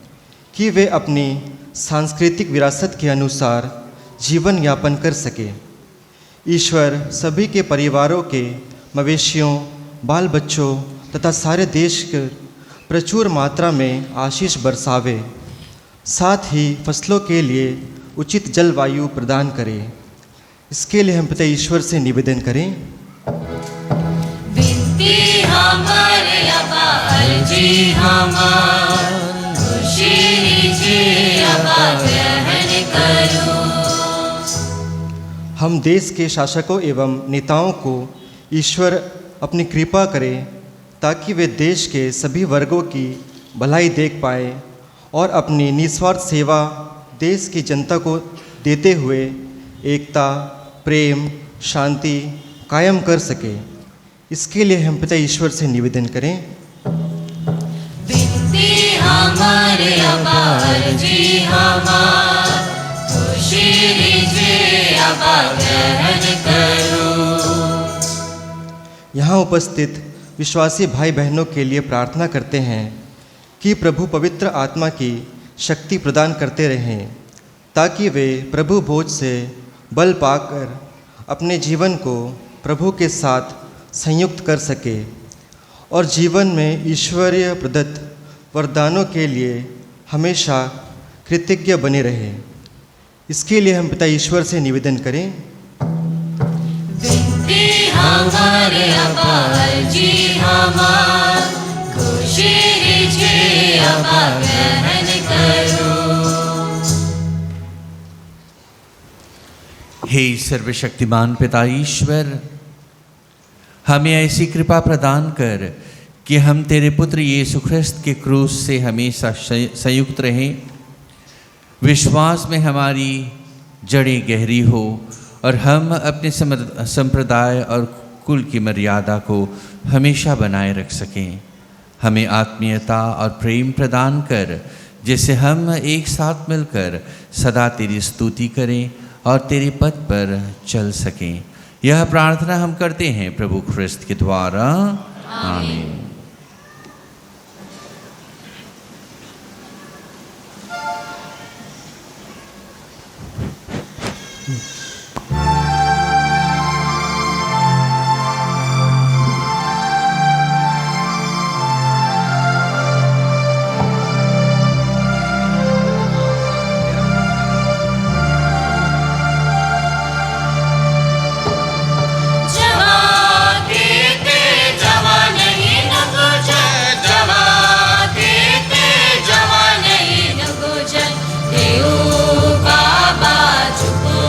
[SPEAKER 8] कि वे अपनी सांस्कृतिक विरासत के अनुसार जीवन यापन कर सके। ईश्वर सभी के परिवारों के मवेशियों, बाल बच्चों तथा सारे देश के प्रचुर मात्रा में आशीष बरसावे, साथ ही फसलों के लिए उचित जलवायु प्रदान करे। इसके लिए हम पिता ईश्वर से निवेदन करें।
[SPEAKER 3] विनती हमारे अबा, अर्जी हमार, खुशी लीजिए अबा, ग्रहण करो।
[SPEAKER 8] हम देश के शासकों एवं नेताओं को ईश्वर अपनी कृपा करे, ताकि वे देश के सभी वर्गों की भलाई देख पाए और अपनी निस्वार्थ सेवा देश की जनता को देते हुए एकता, प्रेम, शांति कायम कर सके। इसके लिए हम पिता ईश्वर से निवेदन करें।
[SPEAKER 3] बिनती हमारे अबा अर्जी हमार खुशी लीजिए अबा ग्रहण करो।
[SPEAKER 8] यहाँ उपस्थित विश्वासी भाई बहनों के लिए प्रार्थना करते हैं कि प्रभु पवित्र आत्मा की शक्ति प्रदान करते रहें ताकि वे प्रभु भोज से बल पाकर अपने जीवन को प्रभु के साथ संयुक्त कर सके और जीवन में ईश्वरीय प्रदत्त वरदानों के लिए हमेशा कृतज्ञ बने रहे। इसके लिए हम पिता ईश्वर से निवेदन करें।
[SPEAKER 3] बिनती हमारे अबा अर्जी हमार खुशी लीजिए अबा ग्रहण करो।
[SPEAKER 1] हे सर्वशक्तिमान पिता ईश्वर, हमें ऐसी कृपा प्रदान कर कि हम तेरे पुत्र यीशु ख्रिस्त के क्रूस से हमेशा संयुक्त रहें, विश्वास में हमारी जड़ें गहरी हो और हम अपने संप्रदाय और कुल की मर्यादा को हमेशा बनाए रख सकें। हमें आत्मीयता और प्रेम प्रदान कर जिससे हम एक साथ मिलकर सदा तेरी स्तुति करें और तेरे पथ पर चल सकें। यह प्रार्थना हम करते हैं प्रभु ख्रिस्त के द्वारा, आमीन।
[SPEAKER 3] बाबा चुको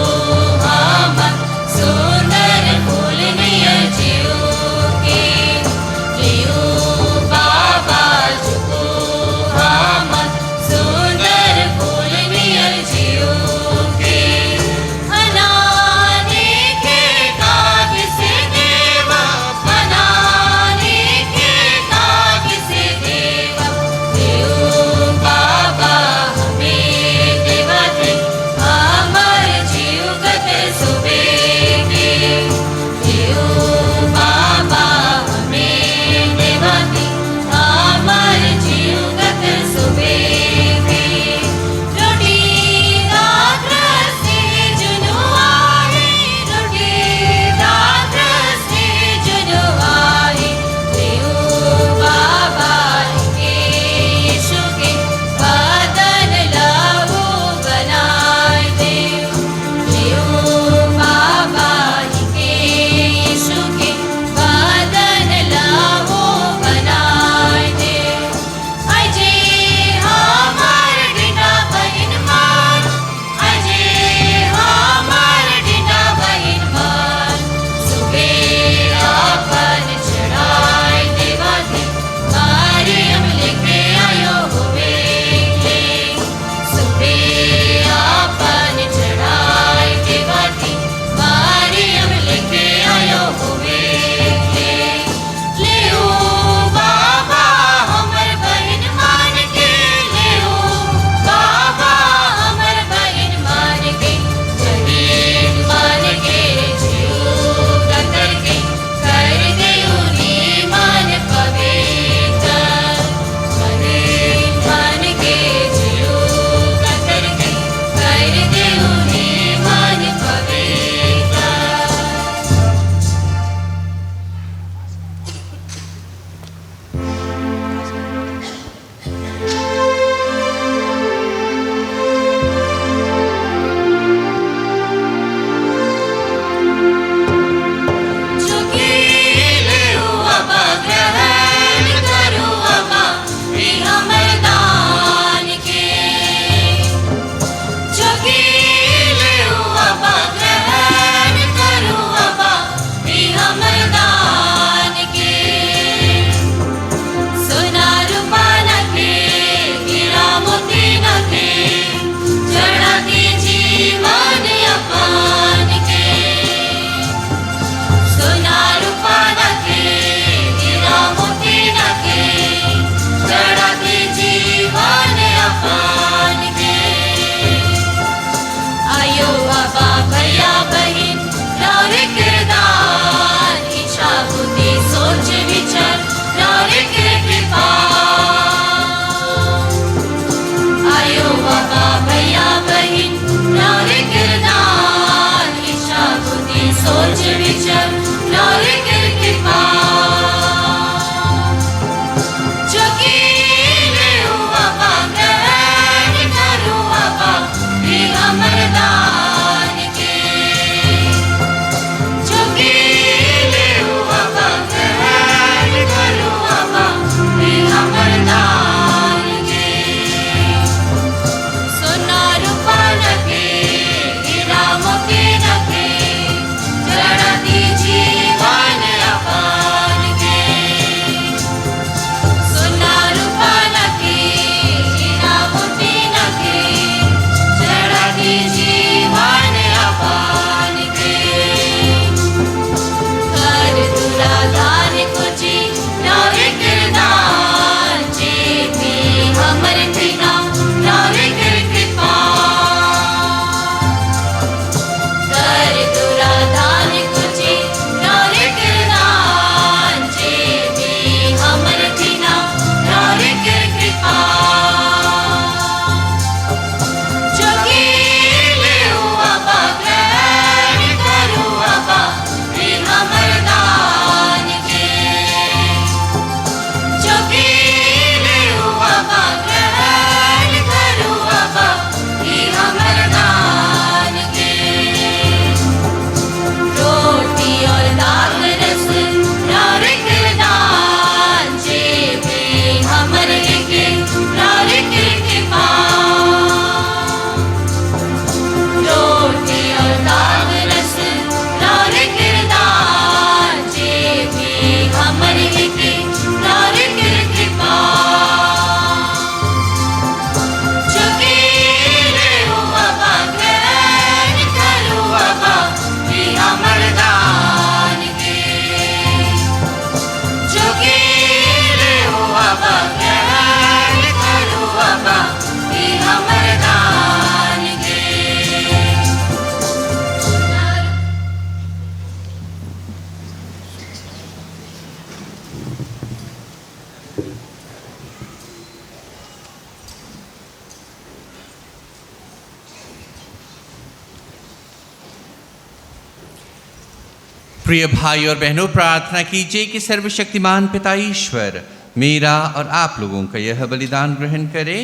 [SPEAKER 1] प्रिय भाई और बहनों, प्रार्थना कीजिए कि सर्वशक्तिमान पिता ईश्वर मेरा और आप लोगों का यह बलिदान ग्रहण करे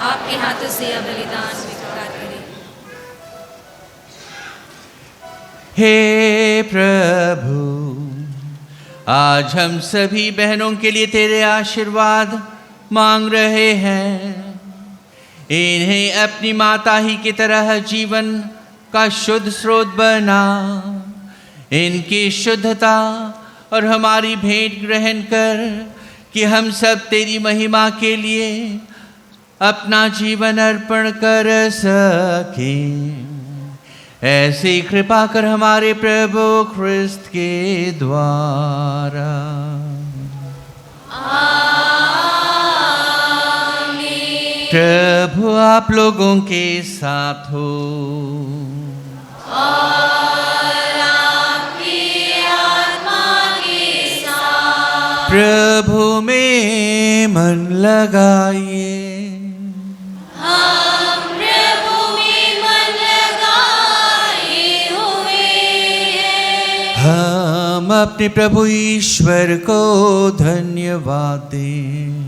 [SPEAKER 3] आपके हाथों से यह बलिदान स्वीकार करें।
[SPEAKER 1] हे प्रभु, आज हम सभी बहनों के लिए तेरे आशीर्वाद मांग रहे हैं। इन्हें अपनी माता ही की तरह जीवन का शुद्ध स्रोत बना। इनकी शुद्धता और हमारी भेंट ग्रहण कर कि हम सब तेरी महिमा के लिए अपना जीवन अर्पण कर सकें। ऐसी कृपा कर हमारे प्रभु ख्रिस्त के द्वारा। प्रभु आप लोगों के साथ हो
[SPEAKER 3] और आपकी आत्मा के साथ।
[SPEAKER 1] प्रभु में मन लगाइए।
[SPEAKER 3] हम प्रभु में मन लगाए हुए हैं।
[SPEAKER 1] हम अपने प्रभु ईश्वर को धन्यवाद दें।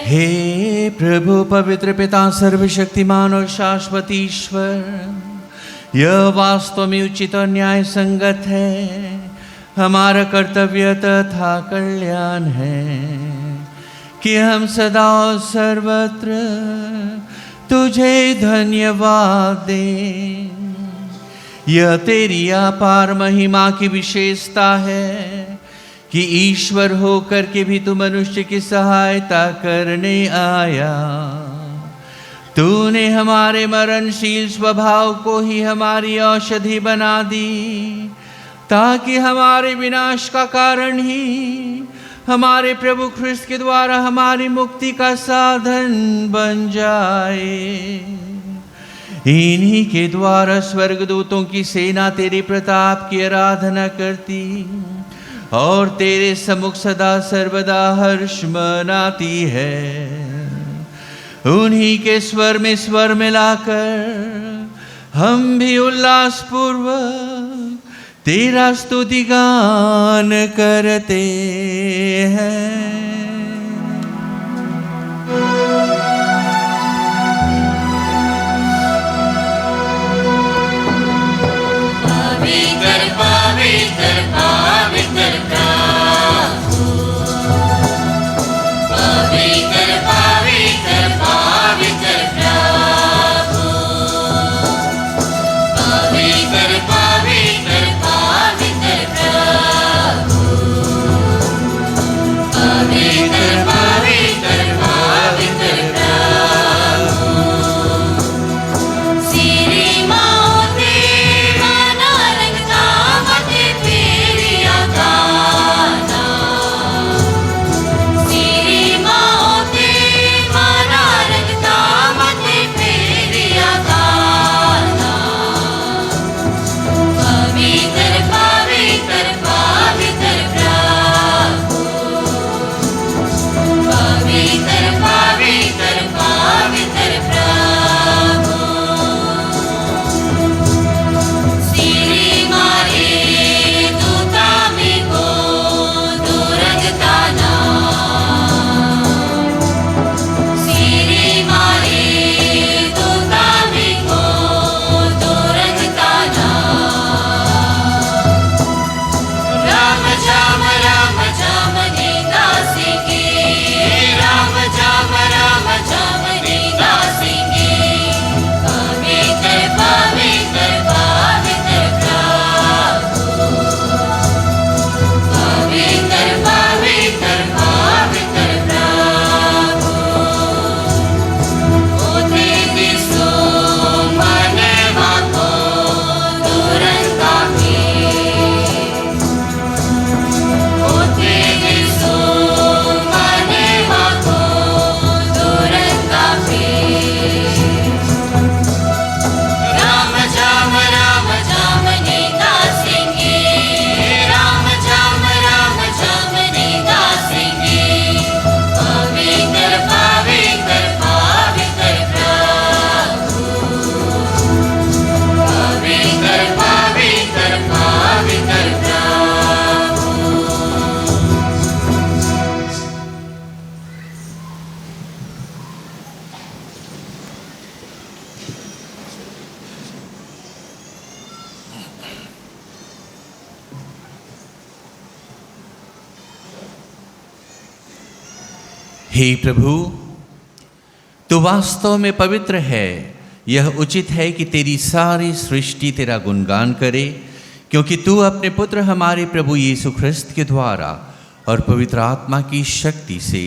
[SPEAKER 1] हे प्रभु पवित्र पिता सर्वशक्तिमान और शाश्वत ईश्वर, यह वास्तव में उचित और न्याय संगत है, हमारा कर्तव्य तथा कल्याण है कि हम सदा और सर्वत्र तुझे धन्यवाद दें। यह तेरी अपार महिमा की विशेषता है कि ईश्वर होकर के भी तू मनुष्य की सहायता करने आया। तूने हमारे मरणशील स्वभाव को ही हमारी औषधि बना दी, ताकि हमारे विनाश का कारण ही हमारे प्रभु ख्रिस्त के द्वारा हमारी मुक्ति का साधन बन जाए। इन्हीं के द्वारा स्वर्गदूतों की सेना तेरे प्रताप की आराधना करती और तेरे सम्मुख सदा सर्वदा हर्ष मनाती है। उन्हीं के स्वर में स्वर मिलाकर हम भी उल्लास पूर्वक तेरा स्तुति गान करते हैं।
[SPEAKER 3] पवित्र पवित्र पवित्र प्रभु, पवित्र पवित्र पवित्र प्रभु, पवित्र पवित्र पवित्र प्रभु, पवित्र
[SPEAKER 1] हे प्रभु, तू वास्तव में पवित्र है। यह उचित है कि तेरी सारी सृष्टि तेरा गुणगान करे, क्योंकि तू अपने पुत्र हमारे प्रभु यीशु ख्रिस्त के द्वारा और पवित्र आत्मा की शक्ति से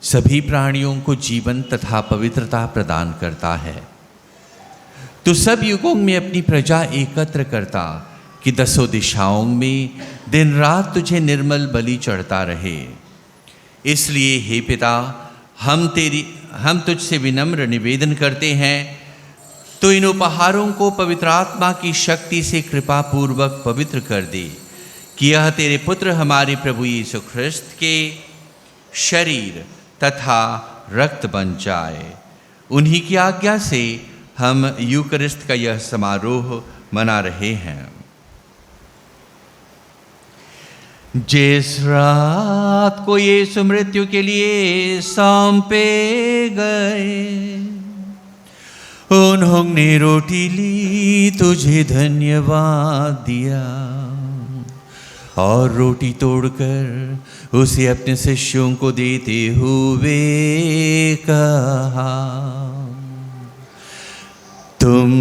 [SPEAKER 1] सभी प्राणियों को जीवन तथा पवित्रता प्रदान करता है। तू सब युगों में अपनी प्रजा एकत्र करता कि दसों दिशाओं में दिन रात तुझे निर्मल बलि चढ़ता रहे। इसलिए हे पिता, हम तुझसे विनम्र निवेदन करते हैं, तो इन उपहारों को पवित्र आत्मा की शक्ति से कृपा पूर्वक पवित्र कर दे, कि यह तेरे पुत्र हमारे प्रभु यीशु ख्रिस्त के शरीर तथा रक्त बन जाए। उन्हीं की आज्ञा से हम यूकरिस्ट का यह समारोह मना रहे हैं। जिस रात को यीशु मृत्यु के लिए सौंपे गए, उन्होंने रोटी ली, तुझे धन्यवाद दिया और रोटी तोड़कर उसे अपने शिष्यों को देते हुए कहा, तुम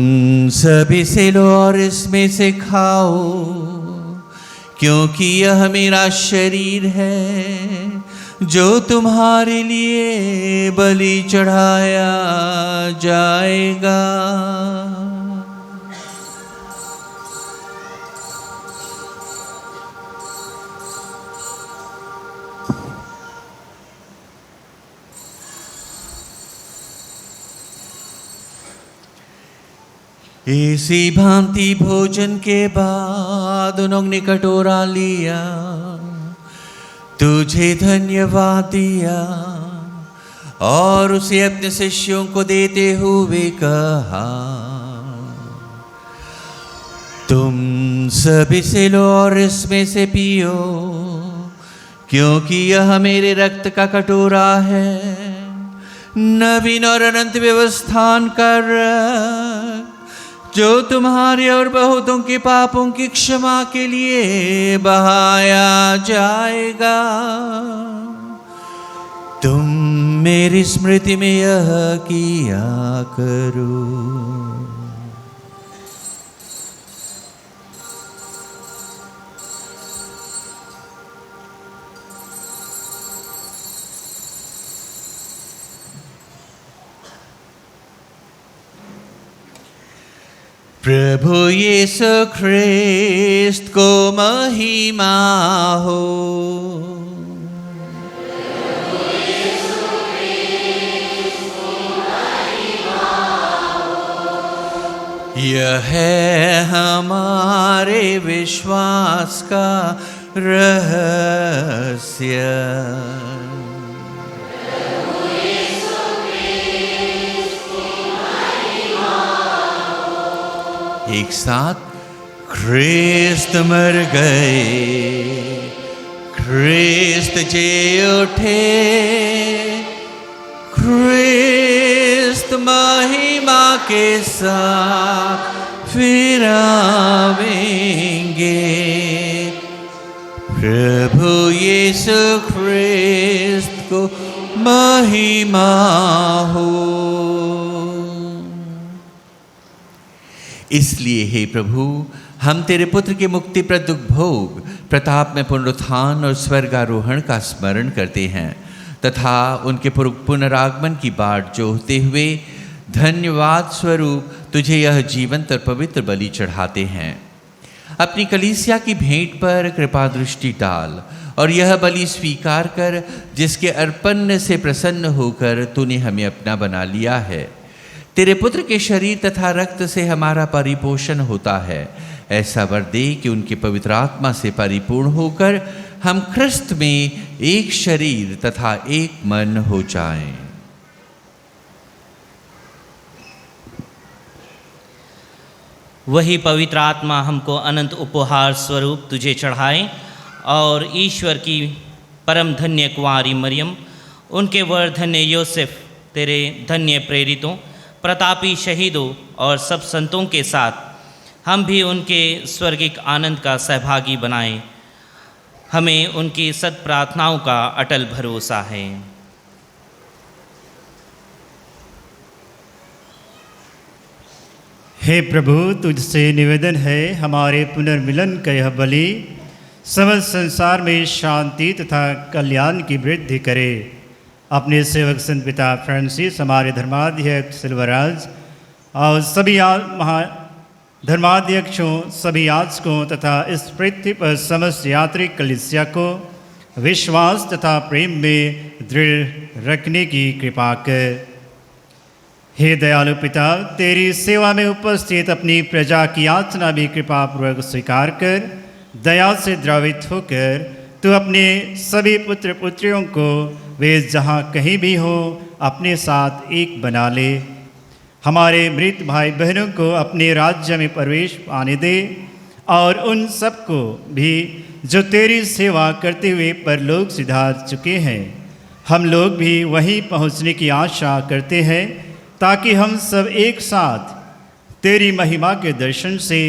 [SPEAKER 1] सभी से लो और इसमें से खाओ, क्योंकि यह मेरा शरीर है जो तुम्हारे लिए बलि चढ़ाया जाएगा। इसी भांति भोजन के बाद उन्होंने कटोरा लिया, तुझे धन्यवाद दिया और उसे अपने शिष्यों को देते हुए कहा, तुम सभी से लो और इसमें से पियो, क्योंकि यह मेरे रक्त का कटोरा है, नवीन और अनंत व्यवस्थान कर, जो तुम्हारे और बहुतों के पापों की क्षमा के लिए बहाया जाएगा। तुम मेरी स्मृति में यह किया करो। प्रभु यीशु ख्रिस्त को महिमा हो। यह है हमारे विश्वास का रहस्य। एक साथ, ख्रिस्त मर गए, ख्रिस्त जी उठे, ख्रिस्त महिमा के साथ फिर आवेंगे। प्रभु यीशु ख्रिस्त को महिमा हो। इसलिए हे प्रभु, हम तेरे पुत्र के मुक्तिप्रद भोग, प्रताप में पुनरुत्थान और स्वर्गारोहण का स्मरण करते हैं तथा उनके पुनरागमन की बाट जोहते हुए धन्यवाद स्वरूप तुझे यह जीवंत और पवित्र बलि चढ़ाते हैं। अपनी कलीसिया की भेंट पर कृपा दृष्टि डाल और यह बलि स्वीकार कर, जिसके अर्पण से प्रसन्न होकर तूने हमें अपना बना लिया है। तेरे पुत्र के शरीर तथा रक्त से हमारा परिपोषण होता है। ऐसा वर दे कि उनके पवित्र आत्मा से परिपूर्ण होकर हम ख्रिस्त में एक शरीर तथा एक मन हो जाएं।
[SPEAKER 6] वही पवित्र आत्मा हमको अनंत उपहार स्वरूप तुझे चढ़ाए और ईश्वर की परम धन्य कुंवारी मरियम, उनके वर धन्य योसेफ, तेरे धन्य प्रेरितों, प्रतापी शहीदों और सब संतों के साथ हम भी उनके स्वर्गिक आनंद का सहभागी बनाएं। हमें उनकी सत प्रार्थनाओं का अटल भरोसा है।
[SPEAKER 9] हे प्रभु, तुझसे निवेदन है, हमारे पुनर्मिलन का यह बलि समस्त संसार में शांति तथा कल्याण की वृद्धि करे। अपने सेवक संत पिता फ्रांसिस, हमारे धर्माध्यक्ष सिल्वराज और सभी धर्माध्यक्षों, सभी याजकों तथा इस पृथ्वी पर समस्त यात्री कलीसिया को विश्वास तथा प्रेम में दृढ़ रखने की कृपा कर। हे दयालु पिता, तेरी सेवा में उपस्थित अपनी प्रजा की याचना भी कृपापूर्वक स्वीकार कर दया से द्रवित होकर तू अपने सभी पुत्र पुत्रियों को वे जहाँ कहीं भी हो अपने साथ एक बना ले। हमारे मृत भाई बहनों को अपने राज्य में प्रवेश पाने दे और उन सबको भी जो तेरी सेवा करते हुए परलोक सिधार चुके हैं, हम लोग भी वहीं पहुँचने की आशा करते हैं, ताकि हम सब एक साथ तेरी महिमा के दर्शन से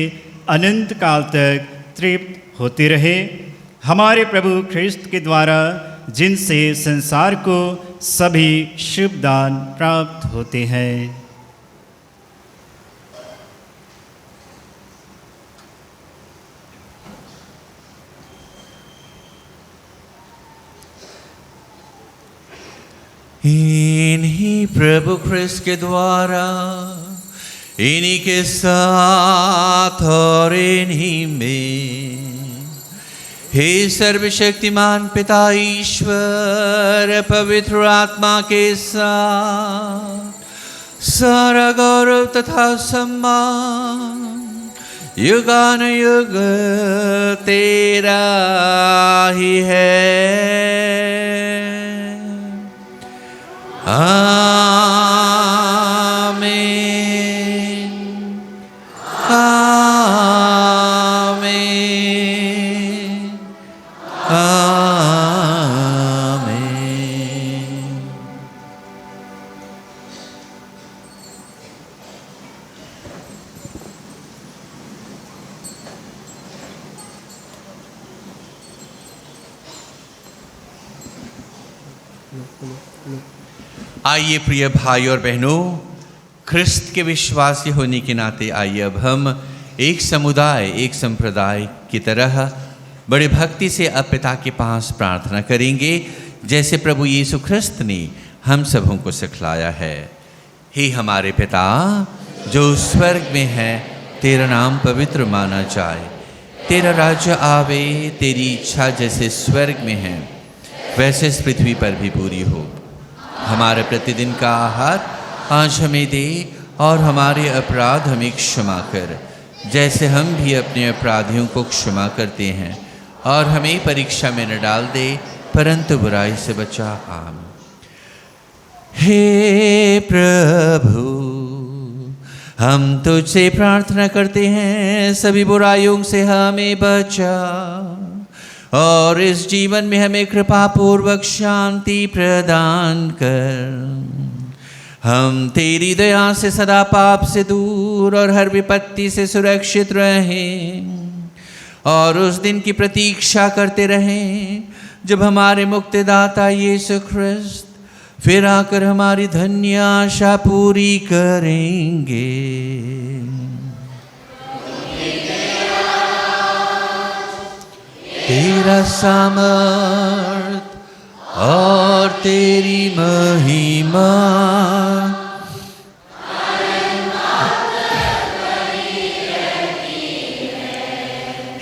[SPEAKER 9] अनंत काल तक तृप्त होते रहे। हमारे प्रभु ख्रिस्त के द्वारा जिनसे संसार को सभी शुभ दान प्राप्त होते हैं।
[SPEAKER 1] इन्हीं प्रभु ख्रिस्त के द्वारा, इन्हीं के साथ और इन्हीं में, हे सर्वशक्तिमान पिता ईश्वर, पवित्र आत्मा के साथ सारा गौरव तथा सम्मान युगानुयुग तेरा ही है। आमीन, आमीन, आमीन। आइए प्रिय भाई और बहनों, ख्रिस्त के विश्वासी होने के नाते आइए अब हम एक समुदाय, एक संप्रदाय की तरह बड़े भक्ति से अब पिता के पास प्रार्थना करेंगे, जैसे प्रभु यीशु ख्रिस्त ने हम सबों को सिखलाया है। हे हमारे पिता जो स्वर्ग में है, तेरा नाम पवित्र माना जाए, तेरा राज्य आवे, तेरी इच्छा जैसे स्वर्ग में है वैसे इस पृथ्वी पर भी पूरी हो। हमारे प्रतिदिन का आहार आज हमें दे और हमारे अपराध हमें क्षमा कर, जैसे हम भी अपने अपराधियों को क्षमा करते हैं, और हमें परीक्षा में न डाल दे परंतु बुराई से बचा। आमीन। हे प्रभु, हम तुझसे प्रार्थना करते हैं, सभी बुराइयों से हमें बचा और इस जीवन में हमें कृपा पूर्वक शांति प्रदान कर। हम तेरी दया से सदा पाप से दूर और हर विपत्ति से सुरक्षित रहें और उस दिन की प्रतीक्षा करते रहें जब हमारे मुक्तिदाता यीशु ख्रिस्त फिर आकर हमारी धन्य आशा पूरी करेंगे। तेरा सामर्थ और तेरी महिमा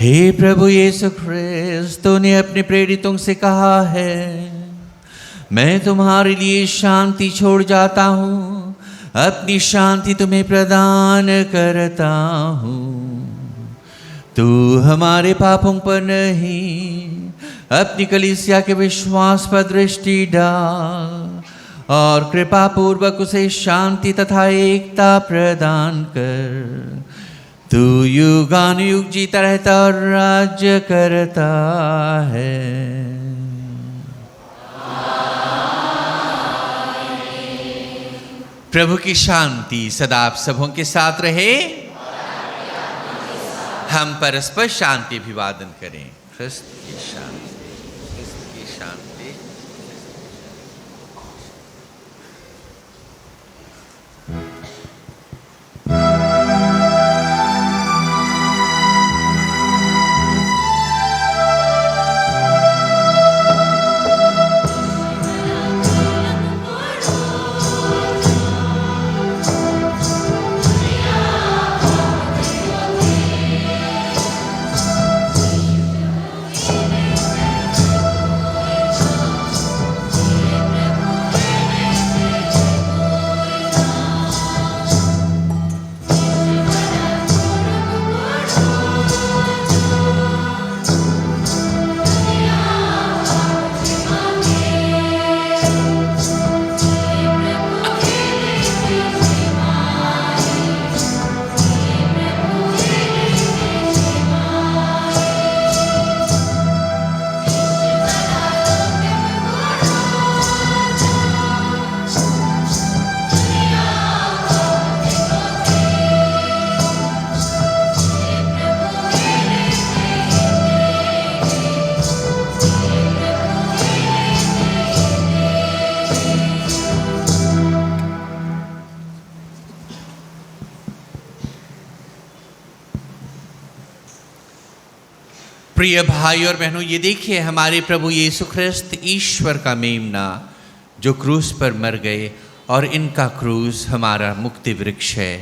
[SPEAKER 1] हे प्रभु यीशु ख्रिस्त, तूने अपने प्रेरितों से कहा है, मैं तुम्हारे लिए शांति छोड़ जाता हूँ, अपनी शांति तुम्हें प्रदान करता हूँ। तू हमारे पापों पर नहीं, अपनी कलीसिया के विश्वास पर दृष्टि डाल और कृपा पूर्वक उसे शांति तथा एकता प्रदान कर। तू युगानुयुग जीता रहता और राज्य करता है। प्रभु की शांति सदा आप सबों के साथ रहे। हम परस्पर शांति अभिवादन करें। ख्रिस्त की शांति, ख्रिस्त की शांति। प्रिय भाई और बहनों, ये देखिए हमारे प्रभु यीशु ख्रिस्त ईश्वर का मेमना जो क्रूस पर मर गए, और इनका क्रूस हमारा मुक्ति वृक्ष है।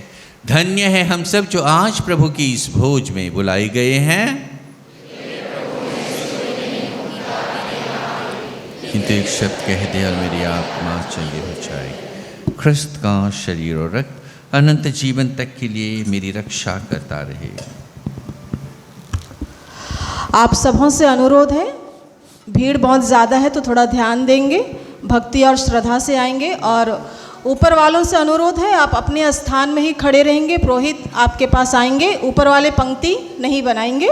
[SPEAKER 1] धन्य है हम सब जो आज प्रभु की इस भोज में बुलाए गए हैं। किंतु एक शब्द कह दे और मेरी आत्मा चंगी हो जाएगी। ख्रिस्त का शरीर और रक्त अनंत जीवन तक के लिए मेरी रक्षा करता रहे।
[SPEAKER 10] आप सबों से अनुरोध है, भीड़ बहुत ज़्यादा है तो थोड़ा ध्यान देंगे, भक्ति और श्रद्धा से आएंगे। और ऊपर वालों से अनुरोध है, आप अपने स्थान में ही खड़े रहेंगे, पुरोहित आपके पास आएंगे, ऊपर वाले पंक्ति नहीं बनाएंगे।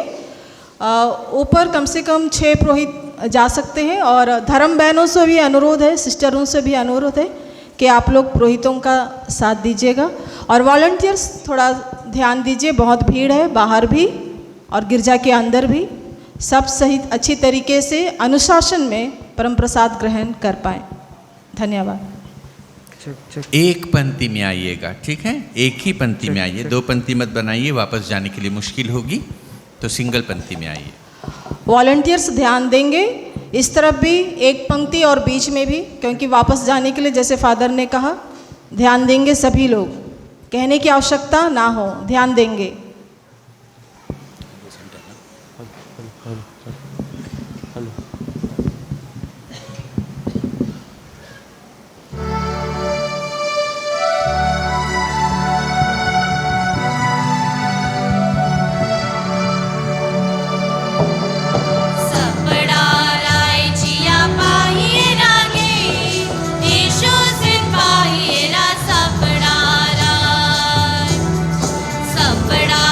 [SPEAKER 10] ऊपर कम से कम 6 पुरोहित जा सकते हैं। और धर्म बहनों से भी अनुरोध है, सिस्टरों से भी अनुरोध है कि आप लोग पुरोहितों का साथ दीजिएगा। और वॉलंटियर्स थोड़ा ध्यान दीजिए, बहुत भीड़ है, बाहर भी और गिरजा के अंदर भी। सब सही अच्छी तरीके से अनुशासन में परम प्रसाद ग्रहण कर पाएँ। धन्यवाद।
[SPEAKER 1] एक पंक्ति में आइएगा, ठीक है? एक ही पंक्ति में आइए, 2 पंक्ति मत बनाइए, वापस जाने के लिए मुश्किल होगी, तो सिंगल पंक्ति में आइए।
[SPEAKER 10] वॉलंटियर्स ध्यान देंगे, इस तरफ भी एक पंक्ति और बीच में भी, क्योंकि वापस जाने के लिए जैसे फादर ने कहा ध्यान देंगे। सभी लोग, कहने की आवश्यकता ना हो, ध्यान देंगे।
[SPEAKER 3] बड़ा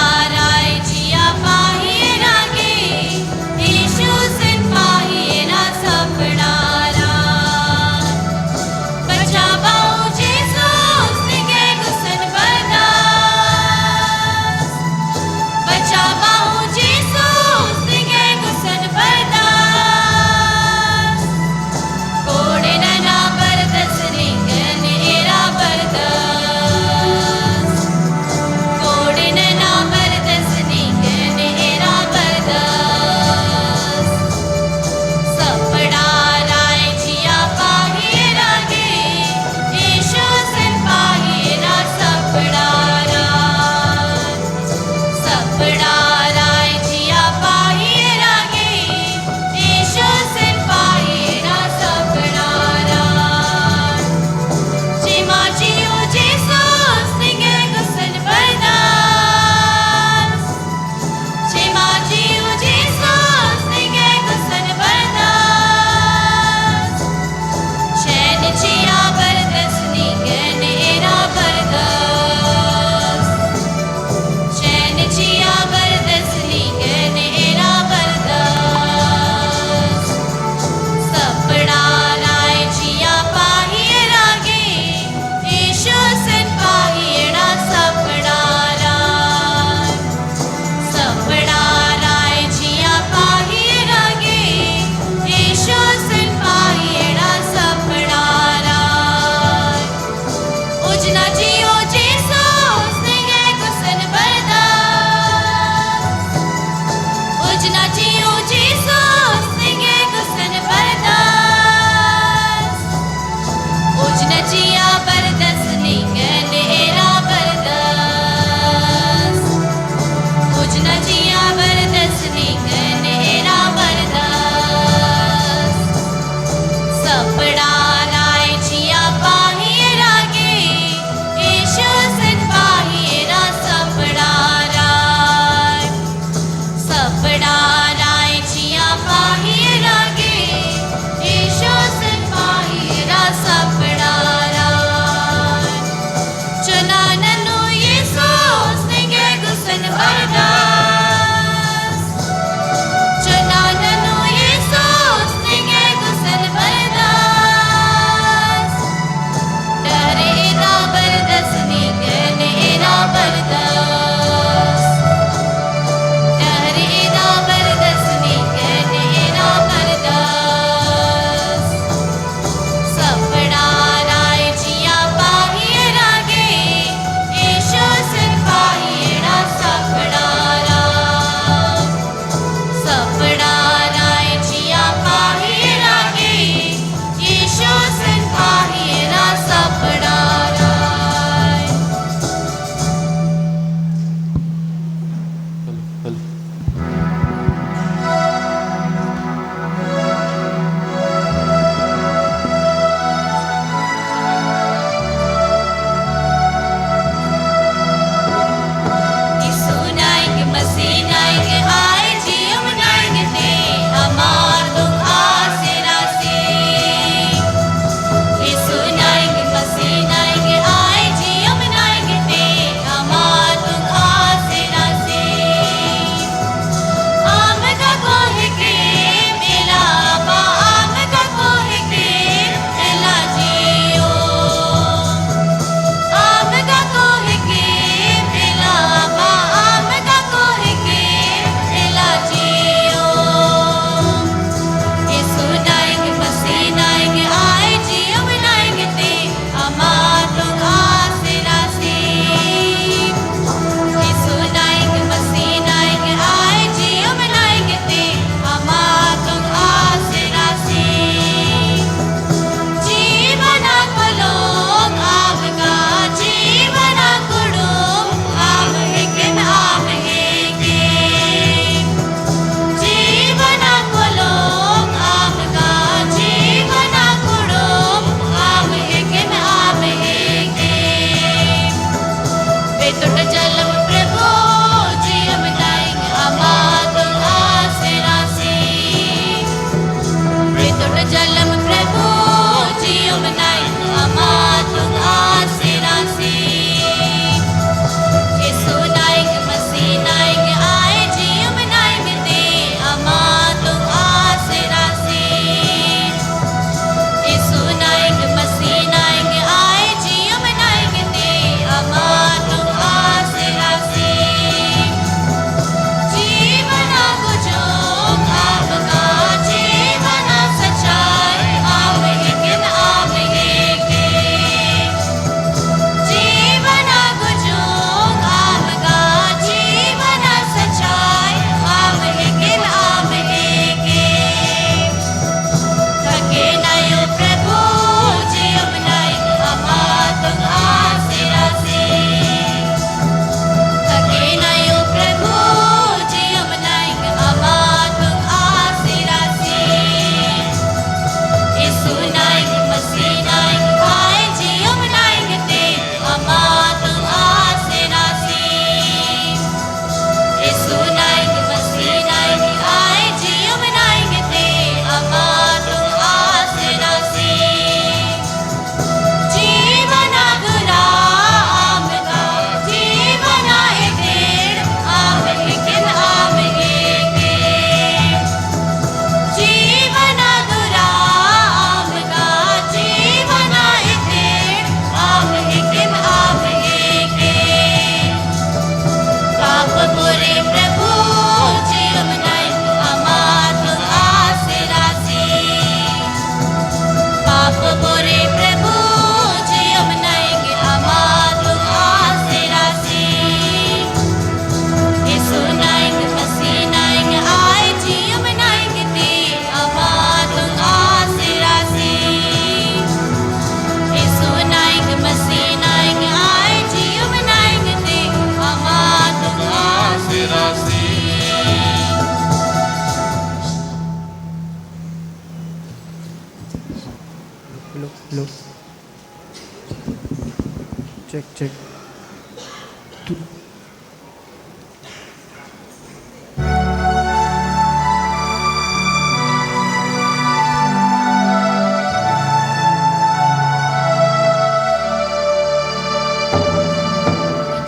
[SPEAKER 9] चेक।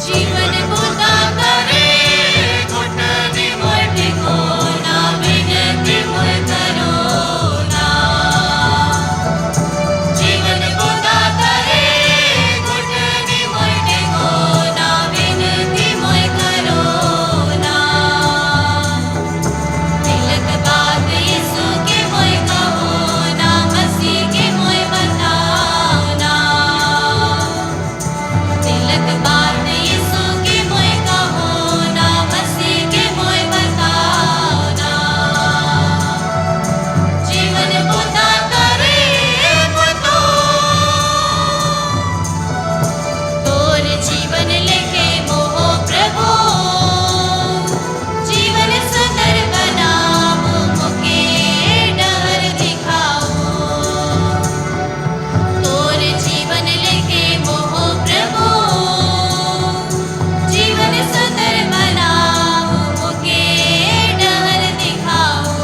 [SPEAKER 3] जीवन बुदा करे घुटने मोट को ना विनती मोय करो ना। जीवन बुदा करे घुटने मोट को ना विनती मोय करो ना। तिलक बात यीशु के मोय कहो ना, मसीह के मोय बताओ ना। तिलक बात यीशु के मोय कहो ना, मसीह के मोय बताओ ना। जीवन बुदा करे मुतो तोर जीवन लेके मोह प्रभु। जीवन सुंदर बनाओ मुके डहर दिखाओ। तोर जीवन लेके मोह प्रभु। जीवन सुंदर बनाओ मुके डहर दिखाओ।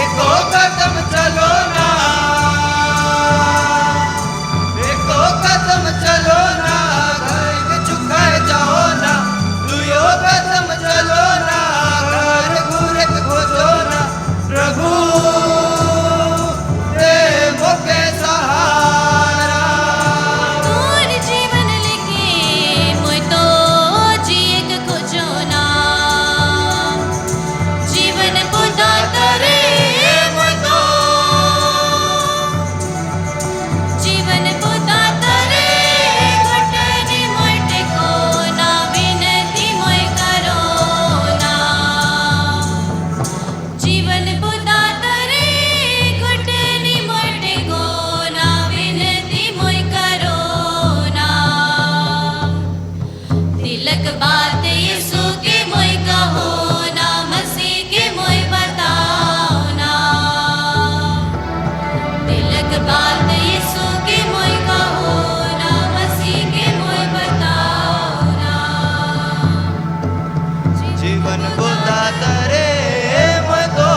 [SPEAKER 1] एको कदम चलो ना, एको कदम चलो ना, घर चुकाए जाओ ना। दुयो कदम चलो ना, घर घूरे खोजो ना। प्रभु दे मोके सहारा।
[SPEAKER 3] तोर जीवन लेके मोय तो जिए के खोजो ना। जीवन बुदा करे मोय तो। जीवन बुदा करे घुटने मोट को ना विनती मोय करो ना। जीवन बुदा करे घुटने मोट को ना विनती मोय करो ना। तिलक बात यीशु के मोय कहो ना, मसीह के मोय बताओ ना। तिलक बात यीशु के मोय कहो ना, मसीह के मोय बताओ ना।
[SPEAKER 1] जीवन बुदा करे मैं तो।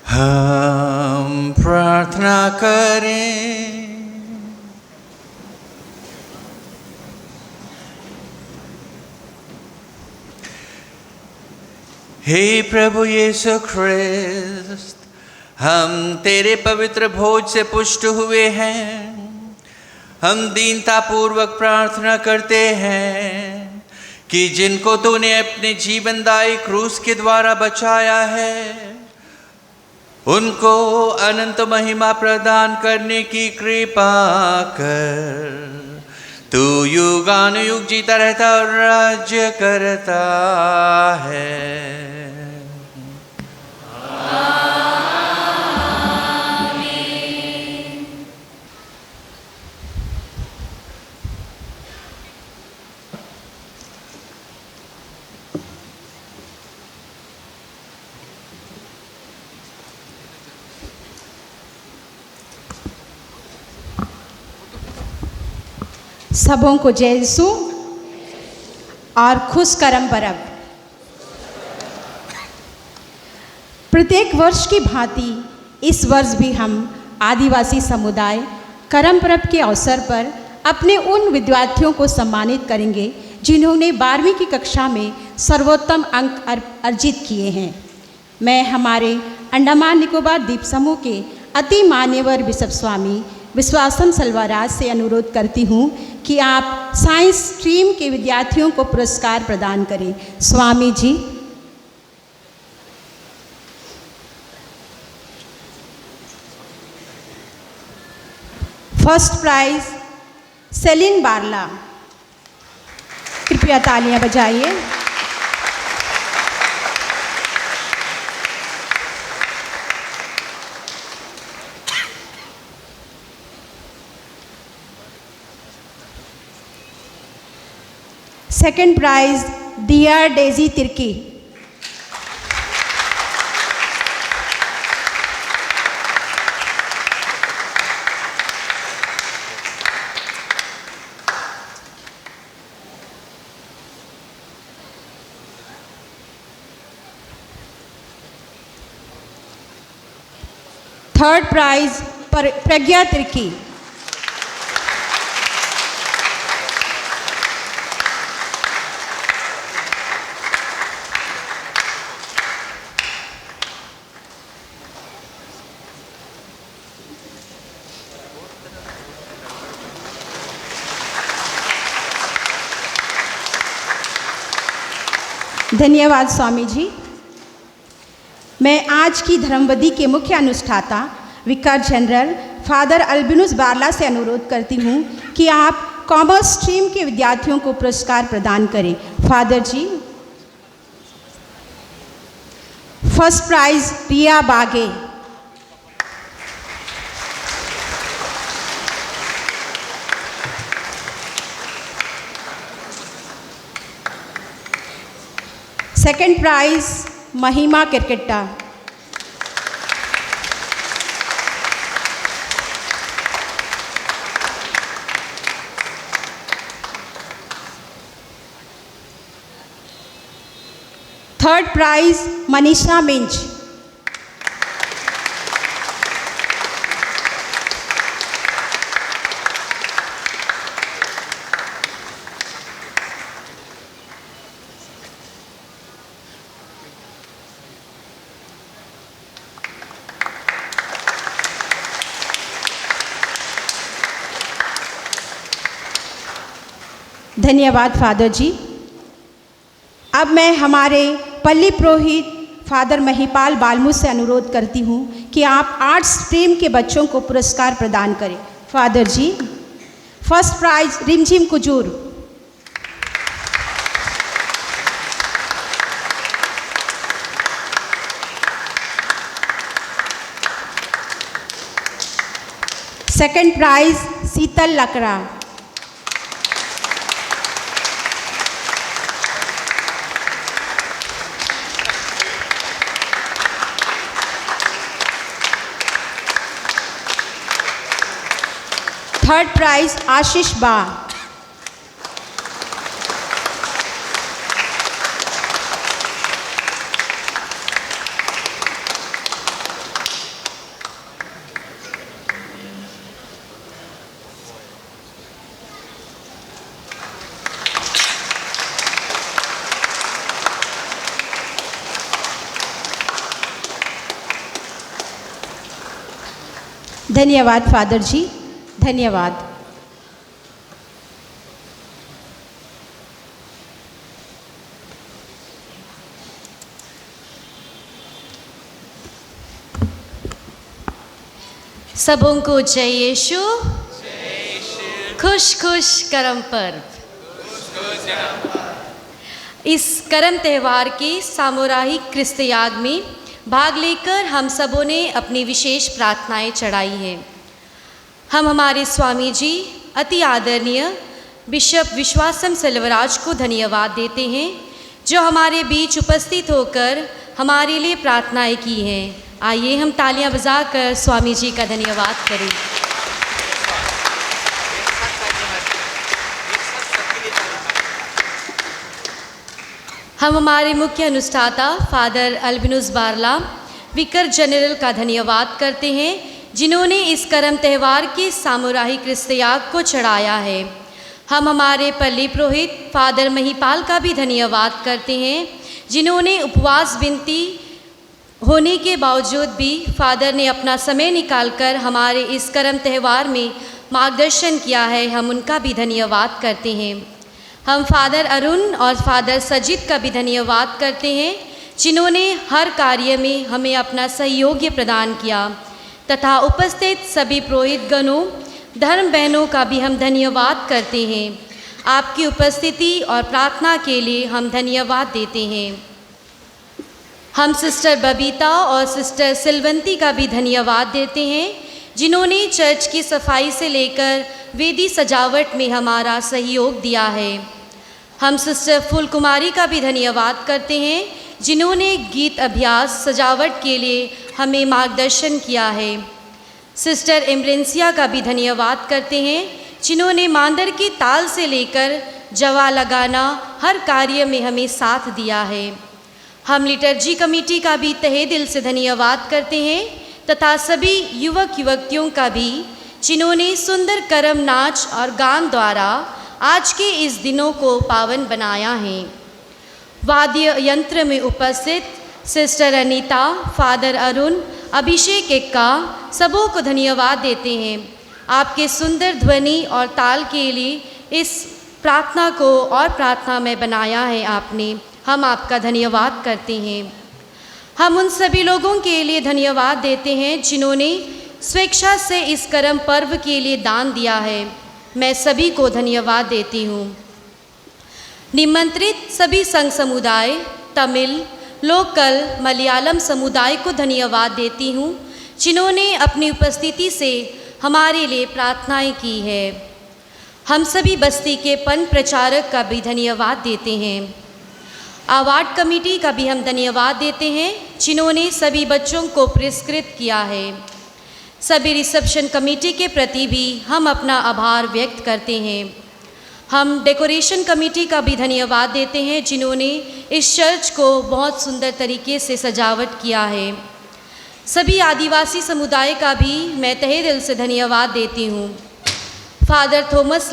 [SPEAKER 1] हम प्रार्थना करें। हे प्रभु यीशु ख्रिस्त, हम तेरे पवित्र भोज से पुष्ट हुए हैं। हम दीनता पूर्वक प्रार्थना करते हैं कि जिनको तूने अपने जीवनदायी क्रूस के द्वारा बचाया है, उनको अनंत महिमा प्रदान करने की कृपा कर। तू युगानुयुग जीता रहता और राज्य करता है।
[SPEAKER 10] सबों को जय यीशु और खुश करम परब। प्रत्येक वर्ष की भांति इस वर्ष भी हम आदिवासी समुदाय करम परब के अवसर पर अपने उन विद्यार्थियों को सम्मानित करेंगे जिन्होंने 12वीं की कक्षा में सर्वोत्तम अंक अर्जित किए हैं। मैं हमारे अंडमान निकोबार द्वीप समूह के अति मान्यवर बिशप स्वामी विश्वासन सलवाराज से अनुरोध करती हूँ कि आप साइंस स्ट्रीम के विद्यार्थियों को पुरस्कार प्रदान करें। Swami ji. First prize Celine Barla. कृपया तालियां बजाइए।
[SPEAKER 7] Second prize dear Daisy Tirkey. Third prize Pragya Tirkey.
[SPEAKER 11] धन्यवाद स्वामी जी। मैं आज की धर्मवदी के मुख्य अनुष्ठाता विकार जनरल फादर अल्बिनुस बारला से अनुरोध करती हूँ कि आप कॉमर्स स्ट्रीम के विद्यार्थियों को पुरस्कार प्रदान करें। Father ji. First prize Riya Bage. Second prize Mahima Kerketta. Third prize Manisha Minz. धन्यवाद फादर जी। अब मैं हमारे पल्ली पुरोहित फादर महिपाल बालमू से अनुरोध करती हूँ कि आप आर्ट्स स्ट्रीम के बच्चों को पुरस्कार प्रदान करें। फादर जी। फर्स्ट प्राइज रिमझिम कुजूर। सेकंड प्राइज शीतल लकड़ा। थर्ड प्राइज आशीष बा। धन्यवाद फादर जी। धन्यवाद।
[SPEAKER 3] सबों को जय यीशु। खुश खुश करम पर्व। इस करम त्यौहार के सामुदायिक क्रिस्त याग में भाग लेकर हम सबों ने अपनी विशेष प्रार्थनाएं चढ़ाई हैं। हम हमारे स्वामी जी अति आदरणीय बिशप विश्वासम सेल्वराज को धन्यवाद देते हैं जो हमारे बीच उपस्थित होकर हमारे लिए प्रार्थनाएं की हैं। आइए हम तालियां बजाकर स्वामी जी का धन्यवाद करें। हम हमारे मुख्य अनुष्ठाता फादर अल्बिनुस बारला विकार जनरल का धन्यवाद करते हैं जिन्होंने इस करम त्यौहार के सामुदायिक क्रिस्त याग को चढ़ाया है। हम हमारे पल्ली पुरोहित फादर महिपाल का भी धन्यवाद करते हैं जिन्होंने उपवास विनती होने के बावजूद भी फादर ने अपना समय निकालकर हमारे इस करम त्यौहार में मार्गदर्शन किया है। हम उनका भी धन्यवाद करते हैं। हम फादर अरुण और फादर सजित का भी धन्यवाद करते हैं जिन्होंने हर कार्य में हमें अपना सहयोग प्रदान किया तथा उपस्थित सभी पुरोहित गणों धर्म बहनों का भी हम धन्यवाद करते हैं। आपकी उपस्थिति और प्रार्थना के लिए हम धन्यवाद देते हैं। हम सिस्टर बबीता और सिस्टर सिलवंती का भी धन्यवाद देते हैं जिन्होंने चर्च की सफाई से लेकर वेदी सजावट में हमारा सहयोग दिया है। हम सिस्टर फूल कुमारी का भी धन्यवाद करते हैं जिन्होंने गीत अभ्यास सजावट के लिए हमें मार्गदर्शन किया है। सिस्टर एम्ब्रेंसिया का भी धन्यवाद करते हैं जिन्होंने मांदर की ताल से लेकर जवा लगाना हर कार्य में हमें साथ दिया है। हम लिटर्जी कमेटी का भी तहे दिल से धन्यवाद करते हैं तथा सभी युवक युवतियों का भी जिन्होंने सुंदर करम नाच और गान द्वारा आज के इस दिनों को पावन बनाया है। वाद्य यंत्र में उपस्थित सिस्टर अनीता, फादर अरुण, अभिषेक एक्का सबों को धन्यवाद देते हैं। आपके सुंदर ध्वनि और ताल के लिए इस प्रार्थना को और प्रार्थना में बनाया है आपने, हम आपका धन्यवाद करते हैं। हम उन सभी लोगों के लिए धन्यवाद देते हैं जिन्होंने स्वेच्छा से इस करम पर्व के लिए दान दिया है। मैं सभी को धन्यवाद देती हूँ। निमंत्रित सभी संघ समुदाय, तमिल, लोकल, मलयालम समुदाय को धन्यवाद देती हूँ जिन्होंने अपनी उपस्थिति से हमारे लिए प्रार्थनाएं की है। हम सभी बस्ती के पन प्रचारक का भी धन्यवाद देते हैं। अवार्ड कमेटी का भी हम धन्यवाद देते हैं जिन्होंने सभी बच्चों को पुरस्कृत किया है। सभी रिसेप्शन कमेटी के प्रति भी हम अपना आभार व्यक्त करते हैं। हम डेकोरेशन कमेटी का भी धन्यवाद देते हैं जिन्होंने इस चर्च को बहुत सुंदर तरीके से सजावट किया है। सभी आदिवासी समुदाय का भी मैं तहे दिल से धन्यवाद देती हूँ। फादर थॉमस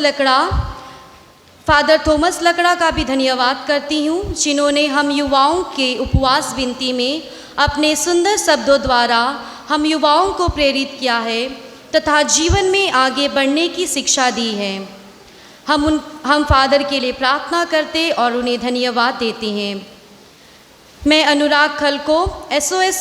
[SPEAKER 3] लकड़ा का भी धन्यवाद करती हूँ जिन्होंने हम युवाओं के उपवास विनती में अपने सुंदर शब्दों द्वारा हम युवाओं को प्रेरित किया है तथा जीवन में आगे बढ़ने की शिक्षा दी है। हम फादर के लिए प्रार्थना करते और उन्हें धन्यवाद देते हैं। मैं अनुराग खल को SOS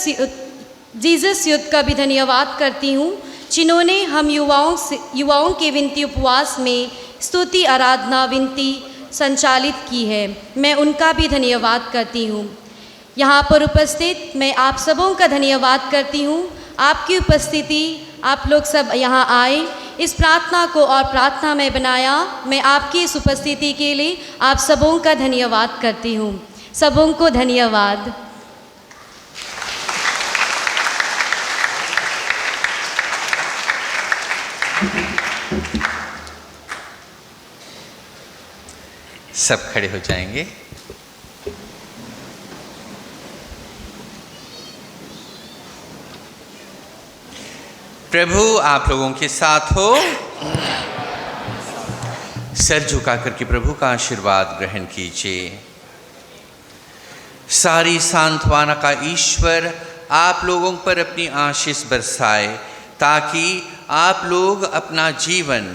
[SPEAKER 3] जीसस युद्ध का भी धन्यवाद करती हूँ जिन्होंने हम युवाओं के विनती उपवास में स्तुति आराधना विनती संचालित की है। मैं उनका भी धन्यवाद करती हूँ। यहाँ पर उपस्थित मैं आप सबों का धन्यवाद करती हूँ। आपकी उपस्थिति, आप लोग सब यहाँ आए, इस प्रार्थना को और प्रार्थना में बनाया। मैं आपकी इस उपस्थिति के लिए आप सबों का धन्यवाद करती हूँ। सबों को धन्यवाद।
[SPEAKER 1] सब खड़े हो जाएंगे। प्रभु आप लोगों के साथ हो। सर झुका करके प्रभु का आशीर्वाद ग्रहण कीजिए। सारी सांत्वना का ईश्वर आप लोगों पर अपनी आशीष बरसाए ताकि आप लोग अपना जीवन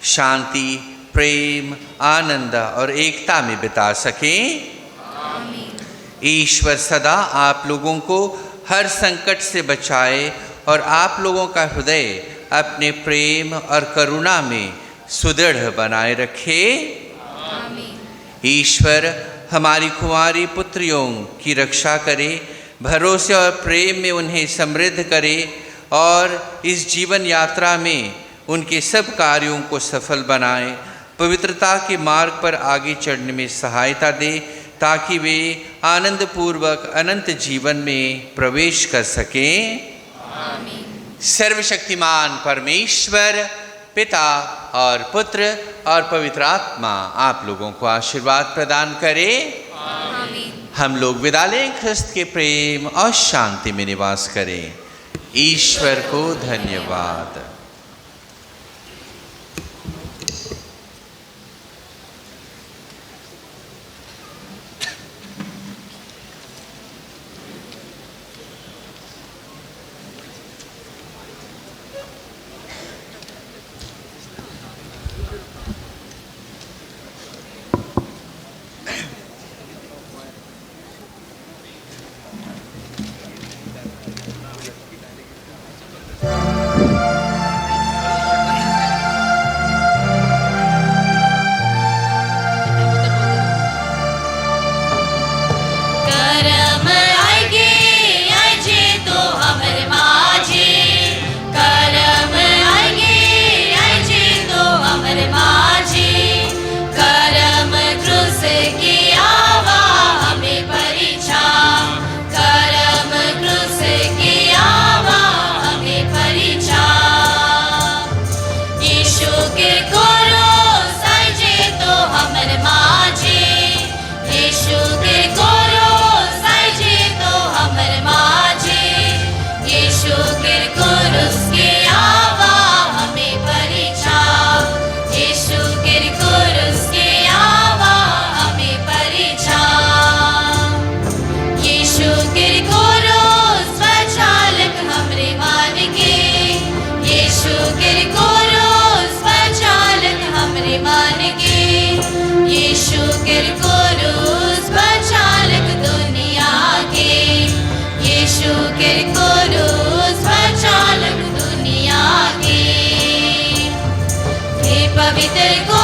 [SPEAKER 1] शांति, प्रेम, आनंद और एकता में बिता सकें। ईश्वर सदा आप लोगों को हर संकट से बचाए और आप लोगों का हृदय अपने प्रेम और करुणा में सुदृढ़ बनाए रखे। ईश्वर हमारी कुंवारी पुत्रियों की रक्षा करे, भरोसे और प्रेम में उन्हें समृद्ध करे और इस जीवन यात्रा में उनके सब कार्यों को सफल बनाए, पवित्रता के मार्ग पर आगे चढ़ने में सहायता दे ताकि वे आनंदपूर्वक अनंत जीवन में प्रवेश कर सकें। सर्वशक्तिमान परमेश्वर पिता और पुत्र और पवित्र आत्मा आप लोगों को आशीर्वाद प्रदान करे। हम लोग विदा लें, ख्रिस्त के प्रेम और शांति में निवास करें। ईश्वर को धन्यवाद।
[SPEAKER 3] तेरे को